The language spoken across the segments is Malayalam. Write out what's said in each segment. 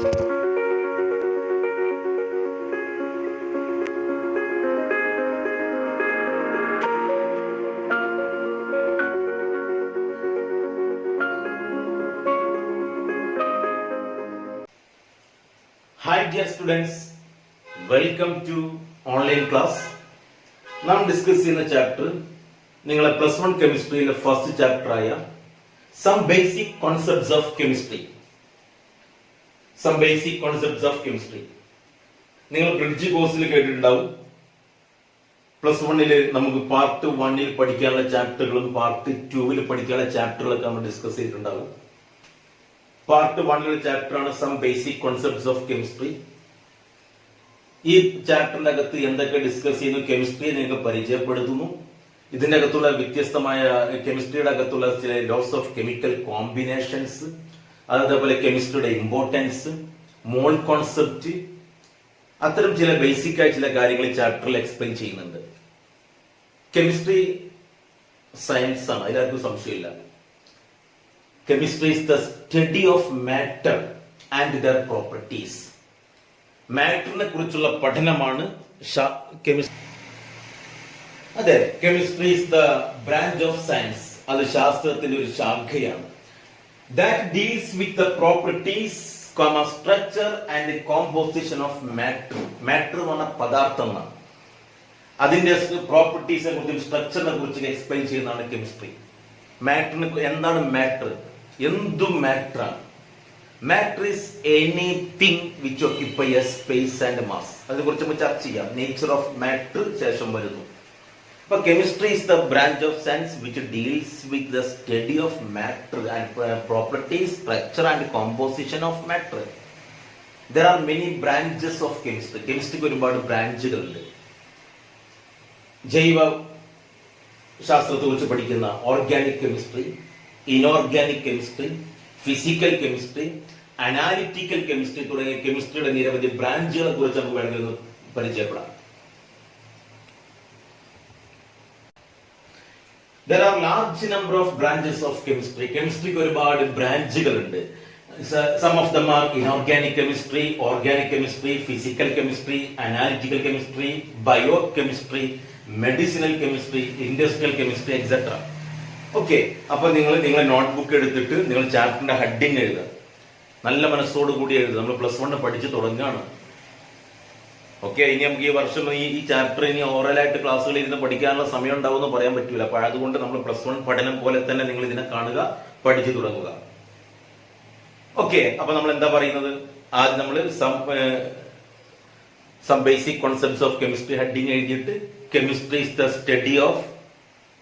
Hi dear students, welcome to online class. നാം ഡിസ്കസ് ചെയ്യുന്ന ചാപ്റ്റർ നിങ്ങളെ പ്ലസ് വൺ കെമിസ്ട്രിയിലെ ഫസ്റ്റ് ചാപ്റ്റർ ആയ some basic concepts of chemistry. നിങ്ങൾ ബ്രിഡ്ജ് കോഴ്സിൽ കേട്ടിട്ടുണ്ടാവും. പ്ലസ് വണ്ണില് നമുക്ക് പാർട്ട് 1 പഠിക്കാനുള്ള ചാപ്റ്ററുകളും പാർട്ട് 2 പഠിക്കാനുള്ള ചാപ്റ്ററുകളൊക്കെ നമ്മൾ ഡിസ്കസ് ചെയ്തിട്ടുണ്ടാവും. പാർട്ട് 1 ചാപ്റ്റർ ആണ് some basic concepts of chemistry. ഈ ചാപ്റ്ററിന്റെ അകത്ത് എന്തൊക്കെ ഡിസ്കസ് ചെയ്യുന്നു, കെമിസ്ട്രിയെ നിങ്ങൾക്ക് പരിചയപ്പെടുത്തുന്നു. ഇതിന്റെ അകത്തുള്ള വ്യത്യസ്തമായ കെമിസ്ട്രിയുടെ അകത്തുള്ള ചില ലോസ് ഓഫ് കെമിക്കൽ കോമ്പിനേഷൻസ്, അതേപോലെ കെമിസ്ട്രിയുടെ ഇമ്പോർട്ടൻസ്, മോൾ കോൺസെപ്റ്റ്, അത്തരം ചില ബേസിക് ആയ ചില കാര്യങ്ങൾ ചാപ്റ്ററിൽ എക്സ്പ്ലെയിൻ ചെയ്യുന്നുണ്ട്. കെമിസ്ട്രി സയൻസ് ആണ്, അതിലാർക്കും സംശയമില്ല. Chemistry is the study of matter and their properties. മാറ്ററിനെ കുറിച്ചുള്ള പഠനമാണ് കെമിസ്ട്രി. അതെ, chemistry is the branch of science. അത് ശാസ്ത്രത്തിന്റെ ഒരു ശാഖയാണ്. That deals with the properties, structure and composition of matter. Matter എന്ന് പറഞ്ഞ പദാർത്ഥമാണ്. അതിന്റെ പ്രോപ്പർട്ടീസിനെ കുറിച്ചും സ്ട്രക്ചറിനെ കുറിച്ചും എക്സ്പ്ലെയിൻ ചെയ്യുന്നതാണ് കെമിസ്ട്രി. മാറ്ററിന് എന്താണ് മാറ്റർ? എന്തും മാറ്ററാണ്. Matter is anything which occupy a space and mass. അതിനെ കുറിച്ച് നമുക്ക് ചർച്ച ചെയ്യാം. നേച്ചർ ഓഫ് മാറ്റർ ശേഷം വരുന്നു. അപ്പൊ chemistry is the branch of science which deals with the study of matter and properties, structure and composition of matter. There are many branches of chemistry. കെമിസ്ട്രിക്ക് ഒരുപാട് ബ്രാഞ്ചുകളുണ്ട്. ജൈവ ശാസ്ത്രത്തെ കുറിച്ച് പഠിക്കുന്ന organic chemistry, inorganic chemistry, physical chemistry, analytical chemistry തുടങ്ങിയ കെമിസ്ട്രിയുടെ നിരവധി ബ്രാഞ്ചുകളെ കുറിച്ച് നമുക്ക് വേണമെങ്കിൽ പരിചയപ്പെടാം. There are large number of branches of chemistry. കെമിസ്ട്രിക്ക് ഒരുപാട് ബ്രാഞ്ചുകളുണ്ട്. Some of them are inorganic chemistry, organic chemistry, physical chemistry, analytical chemistry, biochemistry, medicinal chemistry, industrial chemistry, etc. Okay, അപ്പൊ നിങ്ങൾ നോട്ട്ബുക്ക് എടുത്തിട്ട് നിങ്ങൾ ചാപ്റ്ററിന്റെ ഹെഡിങ് എഴുതുക. നല്ല മനസ്സോട് കൂടി എഴുതുക. നമ്മൾ പ്ലസ് 1 പഠിച്ച് തുടങ്ങുകയാണ്. ഓക്കെ, ഇനി നമുക്ക് ഈ വർഷം ഈ ചാപ്റ്റർ ഇനി ഓറലായിട്ട് ക്ലാസ്സുകളിൽ ഇരുന്ന് പഠിക്കാനുള്ള സമയം ഉണ്ടാവുമെന്ന് പറയാൻ പറ്റൂല. അപ്പൊ അതുകൊണ്ട് നമ്മൾ പ്ലസ് 1 പഠനം പോലെ തന്നെ നിങ്ങൾ ഇതിനെ കാണുക, പഠിച്ചു തുടങ്ങുക. ഓക്കെ, അപ്പൊ നമ്മൾ എന്താ പറയുന്നത്? ആദ്യം നമ്മൾ some basic concepts of chemistry heading എഴുതിയിട്ട് chemistry is the study of,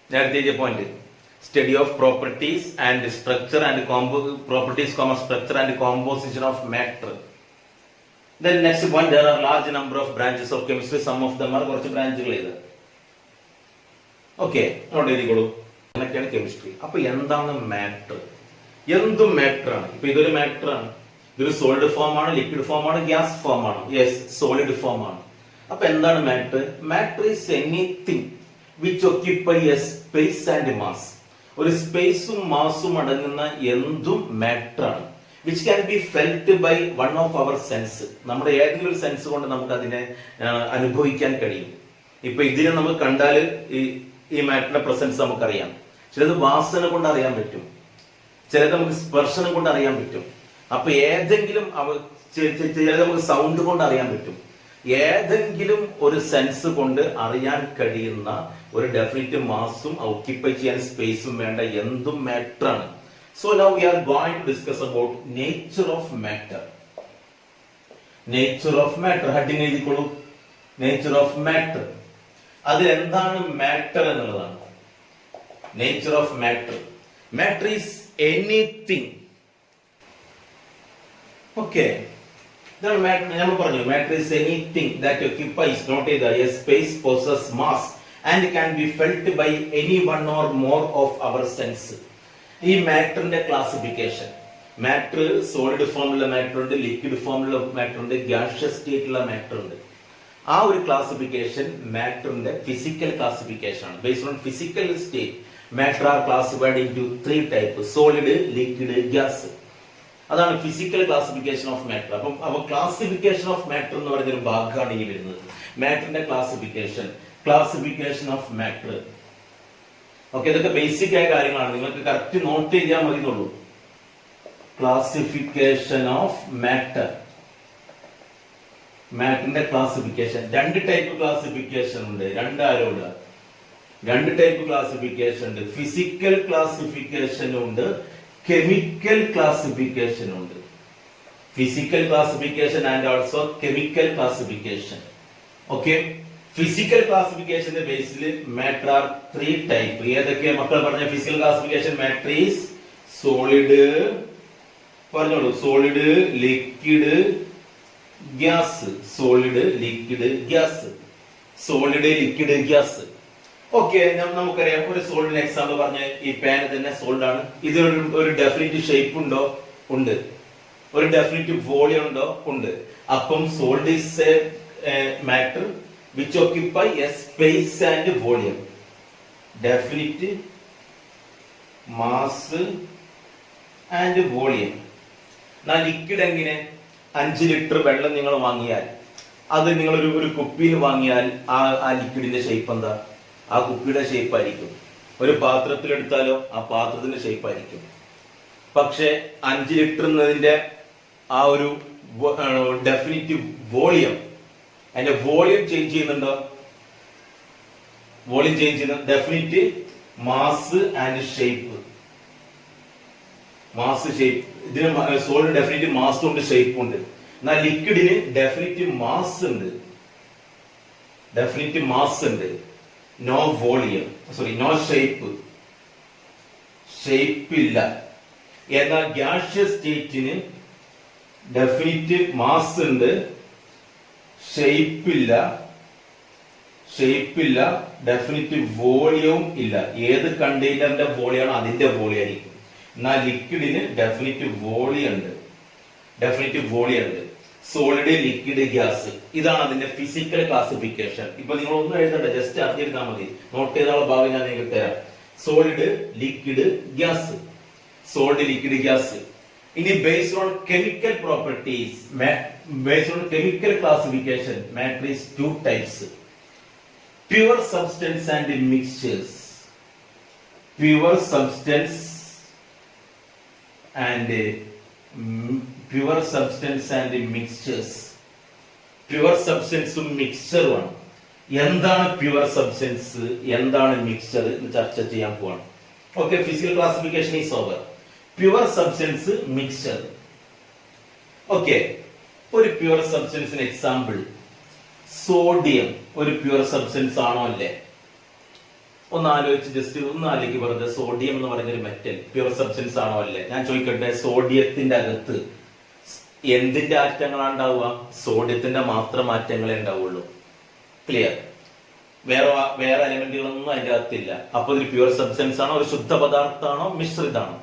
നേരത്തെ എഴുതിയ point, study of properties and structure and structure and composition of matter. Then next one, there are large number of branches of chemistry. Some of them are കുറച്ച് ബ്രാഞ്ചുകൾ ചെയ്ത്. ഓക്കെ, നോട്ട് എഴുതിക്കോളൂ. അങ്ങനെയൊക്കെയാണ് കെമിസ്ട്രി. അപ്പൊ എന്താണ് മാറ്റർ? എന്തും മാറ്റർ ആണ്. ഇപ്പൊ ഇതൊരു മാറ്റർ ആണ്. ഇതൊരു സോളിഡ് ഫോം ആണ്, ലിക്വിഡ് ഫോം ആണ്, ഗ്യാസ് ഫോം ആണ്. യെസ്, സോളിഡ് ഫോം ആണ്. അപ്പൊ എന്താണ് matter? Matter is anything which occupy a space and mass. ഒരു സ്പേസും മാസും അടങ്ങുന്ന എന്തും മാറ്റർ ആണ്. Which can be felt by one of our sense. നമ്മുടെ ഏതെങ്കിലും ഒരു സെൻസ് കൊണ്ട് നമുക്ക് അതിനെ അനുഭവിക്കാൻ കഴിയും. ഇപ്പൊ ഇതിനെ നമുക്ക് കണ്ടാൽ ഈ മാറ്ററിന്റെ പ്രസൻസ് നമുക്കറിയാം. ചിലത് വാസന കൊണ്ട് അറിയാൻ പറ്റും, ചിലത് നമുക്ക് സ്പർശനം കൊണ്ട് അറിയാൻ പറ്റും. അപ്പൊ ഏതെങ്കിലും ചിലത് നമുക്ക് സൗണ്ട് കൊണ്ട് അറിയാൻ പറ്റും. ഏതെങ്കിലും ഒരു സെൻസ് കൊണ്ട് അറിയാൻ കഴിയുന്ന ഒരു ഡെഫിനിറ്റ് മാസും ഓക്യുപ്പൈ ചെയ്യാൻ സ്പേസും വേണ്ട എന്തും മാറ്റർ ആണ്. So now we are going to discuss about nature of matter. Nature of matter heading എഴുതിക്കോളൂ. Nature of matter. അതിൽ എന്താണ് മാറ്റർ എന്നുള്ളതാണ്. Nature of matter. Matter is anything. Okay, നമ്മൾ പറഞ്ഞു matter is anything that occupies not a space, possesses mass and can be felt by any one or more of our sense. ഈ മാറ്ററിന്റെ ക്ലാസിഫിക്കേഷൻ, മാറ്റർ സോളിഡ് ഫോമിലുള്ള മാറ്റർ ഉണ്ട്, ലിക്വിഡ് ഫോമിലുള്ള മാറ്റർ ഉണ്ട്, ഗ്യാഷ്യസ് സ്റ്റേറ്റിലുള്ള മാറ്റർ ഉണ്ട്. ആ ഒരു ക്ലാസിഫിക്കേഷൻ മാറ്ററിന്റെ ഫിസിക്കൽ ക്ലാസിഫിക്കേഷൻ ആണ്. Based on physical state, matter are classified into 3 type: solid, liquid, gas. അതാണ് ഫിസിക്കൽ ക്ലാസിഫിക്കേഷൻ ഓഫ് മാറ്റർ. അപ്പൊ ക്ലാസിഫിക്കേഷൻ ഓഫ് മാറ്റർ എന്ന് പറയുന്ന ഒരു ഭാഗമാണ് ഈ വരുന്നത്. മാറ്ററിന്റെ ക്ലാസിഫിക്കേഷൻ ഓഫ് മാറ്റർ. ഓക്കെ, ഇതൊക്കെ ബേസിക് ആയ കാര്യങ്ങളാണ്, നിങ്ങൾക്ക് കറക്റ്റ് നോട്ട് ചെയ്യാൻ മതി എന്നുള്ളൂ. ക്ലാസിഫിക്കേഷൻ ഓഫ് മാറ്റർ, മാറ്ററിന്റെ ക്ലാസിഫിക്കേഷൻ. രണ്ട് ടൈപ്പ് ക്ലാസിഫിക്കേഷൻ ഉണ്ട്. രണ്ട് ടൈപ്പ് ക്ലാസിഫിക്കേഷൻ ഉണ്ട്. ഫിസിക്കൽ ക്ലാസിഫിക്കേഷൻ ഉണ്ട്, കെമിക്കൽ ക്ലാസിഫിക്കേഷൻ ഉണ്ട്. Physical classification and also chemical classification. Okay, physical ക്ലാസിഫിക്കേഷന്റെ ബേസിൽ മാറ്റർ ആർ 3 ടൈപ്പ്. ഏതൊക്കെ മക്കൾ പറഞ്ഞ physical classification? Matter is solid, പറഞ്ഞോളൂ, solid, liquid, gas. Solid, liquid, gas. Solid, liquid, gas. Okay, നമുക്കറിയാം. ഒരു സോളിഡിന് എക്സാമ്പിൾ പറഞ്ഞ ഈ പാൻ തന്നെ സോളിഡ് ആണ്. ഇത് ഒരു ഡെഫിനിറ്റ് ഷേപ്പ് ഉണ്ടോ? ഉണ്ട്. ഒരു ഡെഫിനിറ്റ് വോളിയം ഉണ്ടോ? ഉണ്ട്. അപ്പം solid is A matter which occupy a space and volume. Definite mass and volume. നാ ലിക്വിഡ് എങ്ങനെ? 5 ലിറ്റർ വെള്ളം നിങ്ങൾ വാങ്ങിയാൽ, അത് നിങ്ങൾ ഒരു കുപ്പിയിൽ വാങ്ങിയാൽ ആ ലിക്വിഡിന്റെ ഷേപ്പ് എന്താ? ആ കുപ്പിയുടെ ഷേപ്പ് ആയിരിക്കും. ഒരു പാത്രത്തിൽ എടുത്താലോ ആ പാത്രത്തിന്റെ ഷേപ്പ് ആയിരിക്കും. പക്ഷെ 5 ലിറ്റർ എന്നതിന്റെ ആ ഒരു ഡെഫിനിറ്റ് വോളിയം, അതിന്റെ വോളിയം ചേഞ്ച് ചെയ്യുന്നുണ്ടോ? വോളിയം ചേഞ്ച് ചെയ്യുന്ന ഡെഫിനിറ്റ് മാസ് ആൻഡ് ഷേപ്പ്. ഇതിന് സോളിഡ് ഡെഫിനിറ്റ് മാസ് ഉണ്ട്, ഷേപ്പ് ഉണ്ട്. എന്നാൽ ലിക്വിഡിന് ഡെഫിനിറ്റ് മാസ് ഉണ്ട്, നോ വോളിയം, നോ ഷേപ്പ് ഇല്ല. എന്നാൽ ഗ്യാഷ്യസ് സ്റ്റേറ്റിന് ഡെഫിനിറ്റ് മാസ് ഉണ്ട്, ഷേപ്പ് ഇല്ല, ഡെഫിനിറ്റ് വോളിയവും ഇല്ല. ഏത് കണ്ടെയ്നറിന്റെ വോളിയമാണോ അതിന്റെ വോളിയം ആയിരിക്കും. എന്നാൽ ലിക്വിഡിന് ഡെഫിനിറ്റ് വോളിയം ഉണ്ട്. Solid, liquid, gas. ഇതാണ് അതിന്റെ ഫിസിക്കൽ ക്ലാസിഫിക്കേഷൻ. ഇപ്പൊ നിങ്ങൾ ഒന്നും എഴുതണ്ട, ജസ്റ്റ് അറിഞ്ഞിരുന്നാൽ മതി. നോട്ട് ചെയ്താലുള്ള ഭാഗം ഞാൻ നിങ്ങൾക്ക് തരാം. Solid, liquid, gas. Solid, liquid, gas. ഇനി based on chemical properties, based on chemical classification, matter is 2 types: pure substance and mixtures. Pure substance and mixtures. Pure substance mixture ആണ്. എന്താണ് പ്യുവർ സബ്സ്റ്റൻസ്, എന്താണ് മിക്സ്ചർ എന്ന് ചർച്ച ചെയ്യാൻ പോവാണ്. Okay, physical classification is over. Pure substance, mixture. Okay, ഒരു പ്യുവർ സബ്സ്റ്റൻസിന് എക്സാമ്പിൾ സോഡിയം. ഒരു പ്യുവർ സബ്സ്റ്റൻസ് ആണോ? അല്ലേ? ഒന്ന് ആലോചിക്ക് പറഞ്ഞത്. സോഡിയം എന്ന് പറയുന്ന ഒരു മെറ്റൽ പ്യുവർ സബ്സ്റ്റൻസ് ആണോ? അല്ലേ? ഞാൻ ചോദിക്കട്ടെ, സോഡിയത്തിന്റെ അകത്ത് എന്തിന്റെ ആറ്റങ്ങളാണ് ഉണ്ടാവുക? സോഡിയത്തിന്റെ മാത്രം ആറ്റങ്ങളെ ഉണ്ടാവുള്ളൂ. ക്ലിയർ? വേറെ എലിമെന്റുകളൊന്നും അതിന്റെ അകത്തില്ല. അപ്പൊ ഒരു പ്യുവർ സബ്സ്റ്റൻസ് ആണോ? ഒരു ശുദ്ധ പദാർത്ഥമാണോ? മിശ്രിതാണോ?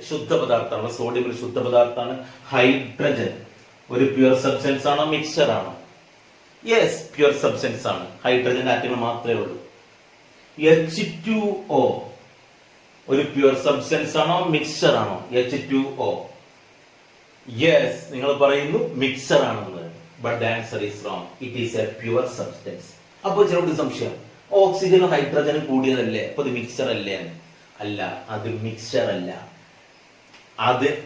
ശുദ്ധ പദാർത്ഥമാണ്. സോഡിയം ഒരു ശുദ്ധ പദാർത്ഥമാണ്. ഹൈഡ്രജൻ ഒരു പ്യുവർ സബ്സ്റ്റൻസ് ആണോ? മിക്സ്ചർ ആണോ? യെസ്, പ്യുവർ സബ്സ്റ്റൻസ് ആണ്. ഹൈഡ്രജൻ ആറ്റങ്ങൾ മാത്രമേ ഉള്ളൂ. H2O ഒരു പ്യുവർ സബ്സ്റ്റൻസ് ആണോ? മിക്സ്ചർ ആണോ? H2O. യെസ്, നിങ്ങൾ പറയുന്നു മിക്സ്ചർ ആണെന്ന്. But the answer is wrong. It is A pure substance. അപ്പൊ ചിലർക്ക് സംശയം, ഓക്സിജനും ഹൈഡ്രജനും കൂടിയതല്ലേ, അപ്പൊ ഇത് മിക്സ്ചർ അല്ലേ? അല്ല, അത് മിക്സ്ചർ അല്ല,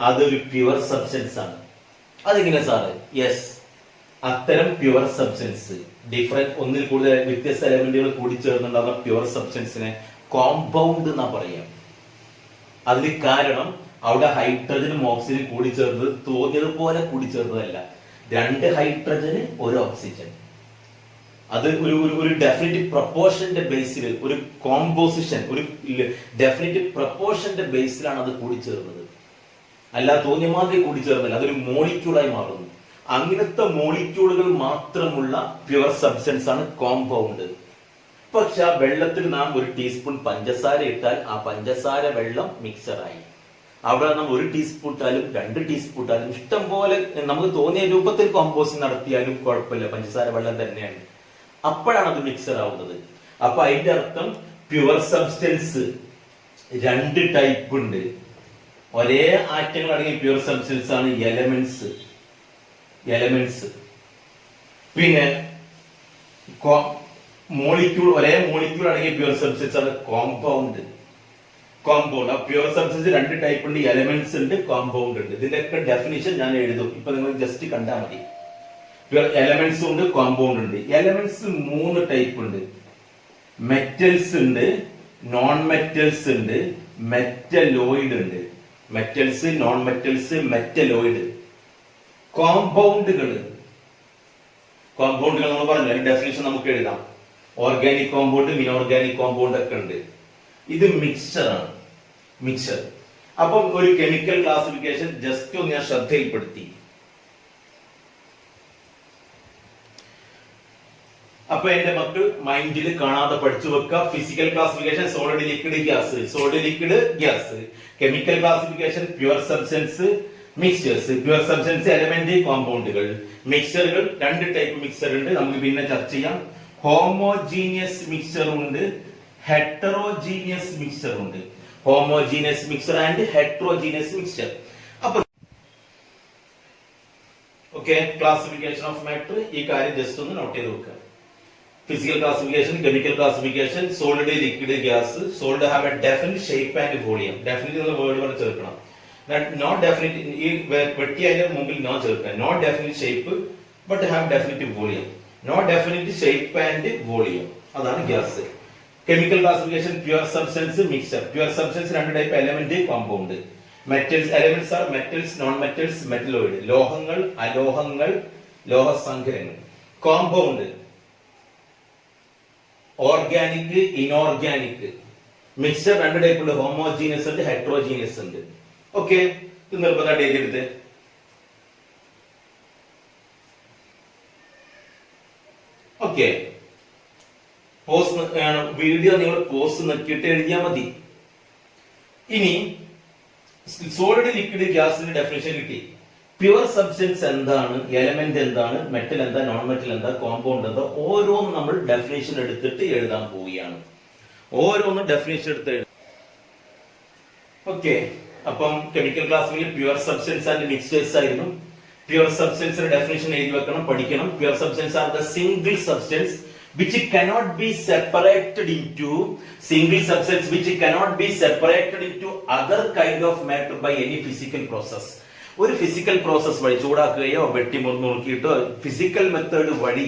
അതൊരു പ്യുവർ സബ്സ്റ്റൻസ് ആണ്. അതെങ്ങനെ സാറ്? യെസ്, അത്തരം പ്യുവർ സബ്സ്റ്റൻസ് ഒന്നിൽ കൂടുതൽ വ്യത്യസ്ത എലമെന്റുകൾ കൂടിച്ചേർന്നുണ്ടാകുന്ന പ്യുവർ സബ്സ്റ്റൻസിനെ കോമ്പൗണ്ട് എന്നാ പറയാം. അതിന് കാരണം അവിടെ ഹൈഡ്രജനും ഓക്സിജനും കൂടിച്ചേർന്നത് തോന്നിയതുപോലെ കൂടിച്ചേർന്നതല്ല. 2 ഹൈഡ്രജന് 1 ഓക്സിജൻ. അത് ഒരു ഡെഫിനിറ്റ് പ്രപ്പോർഷന്റെ ബേസിൽ, ഒരു കോമ്പോസിഷൻ, ഒരു ഡെഫിനിറ്റ് പ്രപ്പോർഷന്റെ ബേസിലാണ് അത് കൂടിച്ചേർന്നത്. അല്ല തോന്നിയ മാതിരി കൂടിച്ചേർന്നില്ല, അതൊരു മോളിക്യൂളായി മാറുന്നു. അങ്ങനത്തെ മോളിക്യൂളുകൾ മാത്രമുള്ള പ്യുവർ സബ്സ്റ്റൻസ് ആണ് കോമ്പൗണ്ട്. പക്ഷെ ആ വെള്ളത്തിൽ നാം 1 ടീസ്പൂൺ പഞ്ചസാര ഇട്ടാൽ ആ പഞ്ചസാര വെള്ളം മിക്സറായി. അവിടെ നാം 1 ടീസ്പൂൺ ഇട്ടാലും 2 ടീസ്പൂൺ ഇട്ടാലും ഇഷ്ടം പോലെ നമുക്ക് തോന്നിയ രൂപത്തിൽ കോമ്പോസിഷൻ നടത്തിയാലും കുഴപ്പമില്ല, പഞ്ചസാര വെള്ളം തന്നെയാണ്. അപ്പോഴാണ് അത് മിക്സർ ആവുന്നത്. അപ്പൊ അതിന്റെ അർത്ഥം പ്യുവർ സബ്സ്റ്റൻസ് 2 ടൈപ്പ് ഉണ്ട്. ഒരേ ആറ്റങ്ങൾ അടങ്ങിയ പ്യുവർ സബ്സ്റ്റൻസ് ആണ് എലമെന്റ്സ്. പിന്നെ ഒരേ മോളിക്യൂൾ അടങ്ങിയ പ്യുവർ സബ്സ്റ്റൻസ് ആണ് കോമ്പൗണ്ട്. ആ പ്യുവർ സബ്സ്റ്റൻസ് രണ്ട് ടൈപ്പ് ഉണ്ട്, എലമെന്റ്സ് ഉണ്ട്, കോമ്പൗണ്ട് ഉണ്ട്. ഇതിന്റെയൊക്കെ ഡെഫിനിഷൻ ഞാൻ എഴുതും, ഇപ്പൊ നിങ്ങൾ ജസ്റ്റ് കണ്ടാൽ മതി. എലമെന്റ്സ് ഉണ്ട്, കോമ്പൗണ്ട് ഉണ്ട്. എലമെന്റ്സ് 3 ടൈപ്പ് ഉണ്ട്. മെറ്റൽസ് ഉണ്ട്, നോൺ മെറ്റൽസ് ഉണ്ട്, മെറ്റലോയിഡ് ഉണ്ട്. Metals, non metals, metalloid. കോമ്പൗണ്ടുകൾ നമ്മൾ പറഞ്ഞു, അതിന്റെ ഡെഫിനിഷൻ നമുക്ക് എഴുതാം. ഓർഗാനിക് കോമ്പൗണ്ട്, ഇനോർഗാനിക് കോമ്പൗണ്ട് ഒക്കെ ഉണ്ട്. ഇത് മിക്സ്ചർ ആണ്, മിക്സ്ചർ. അപ്പം ഒരു കെമിക്കൽ ക്ലാസിഫിക്കേഷൻ ജസ്റ്റ് ഒന്ന് ഞാൻ ശ്രദ്ധയിൽപ്പെടുത്തി. അപ്പൊ എന്റെ മക്കൾ മൈൻഡിൽ കാണാതെ പഠിച്ചു വെക്കുക. Physical classification solid liquid gas. Chemical classification pure substance, mixtures. Pure substance element, കോമ്പൗണ്ടുകൾ. മിക്സ്ചറുകൾ 2 ടൈപ്പ് മിക്സ്ചർ ഉണ്ട്, നമുക്ക് പിന്നെ ചർച്ച ചെയ്യാം. ഹോമോജീനിയസ് മിക്സ്ചർ ഉണ്ട്, ഹെറ്ററോജീനിയസ് മിക്സ്ചർ ഉണ്ട്. Homogeneous mixture and heterogeneous mixture. അപ്പൊ ഓക്കെ, ക്ലാസിഫിക്കേഷൻ ഓഫ് മാറ്റർ, ഈ കാര്യം ജസ്റ്റ് ഒന്ന് നോട്ട് ചെയ്ത് വെക്കുക. Physical classification, chemical classification, solid, liquid, gas. Solid have a definite shape and volume. Definite എന്നുള്ള വേർഡ് വരെ ചേർക്കണം. Not definite, ഈ വെട്ടിയതിന്റെ മുമ്പിൽ നോ ചേർക്കണം. Not definite shape but have definite volume. Not definite shape and volume. അതാണ് gas. Chemical classification, pure substance, mixture. Pure substance 2 type, element, compound. Metals, elements are metals, non-metals, metalloid. ലോഹങ്ങൾ, അലോഹങ്ങൾ, ലോഹസങ്കരങ്ങൾ. Compound, organic, inorganic. Mixture 2 type ഉണ്ട്, ഹോമോജീനിയസ് ഉണ്ട്, ഹെറ്ററോജീനിയസ് ഉണ്ട്. ഓക്കെ, ഇത് നിർബന്ധമായിട്ട് എഴുതിയെടുത്ത്. ഓക്കെ, വീഡിയോ നിങ്ങൾ പോസ്റ്റ് നോക്കിയിട്ട് എഴുതിയാൽ മതി. ഇനി സോളിഡ് ലിക്വിഡ് ഗ്യാസിന്റെ ഡെഫിനിഷൻ കിട്ടി. പ്യുവർ സബ്സ്റ്റൻസ് എന്താണ്, എലമെന്റ് എന്താണ്, മെറ്റൽ എന്താ, നോൺ മെറ്റൽ എന്താ, കോമ്പൗണ്ട് എന്താ, ഓരോന്നും നമ്മൾ ഡെഫിനേഷൻ എടുത്തിട്ട് എഴുതാൻ പോവുകയാണ്. ഓരോന്നും ഡെഫിനേഷൻ എടുത്ത് എഴുതാം. ഓക്കെ, അപ്പം കെമിക്കൽ ക്ലാസ്സിൽ പ്യുവർ സബ്സ്റ്റൻസ് ആൻഡ് മിക്സ്ചേഴ്സ് ആയിരുന്നു. പ്യുവർ സബ്സ്റ്റൻസിന്റെ ഡെഫിനേഷൻ എഴുതി വെക്കണം, പഠിക്കണം. Pure substance are the single substance which cannot be separated into other kind of matter by any physical process. ഒരു ഫിസിക്കൽ പ്രോസസ് വഴി ചൂടാക്കുകയോ വെട്ടി മുറുക്കിയിട്ടോ ഫിസിക്കൽ മെത്തേഡ് വഴി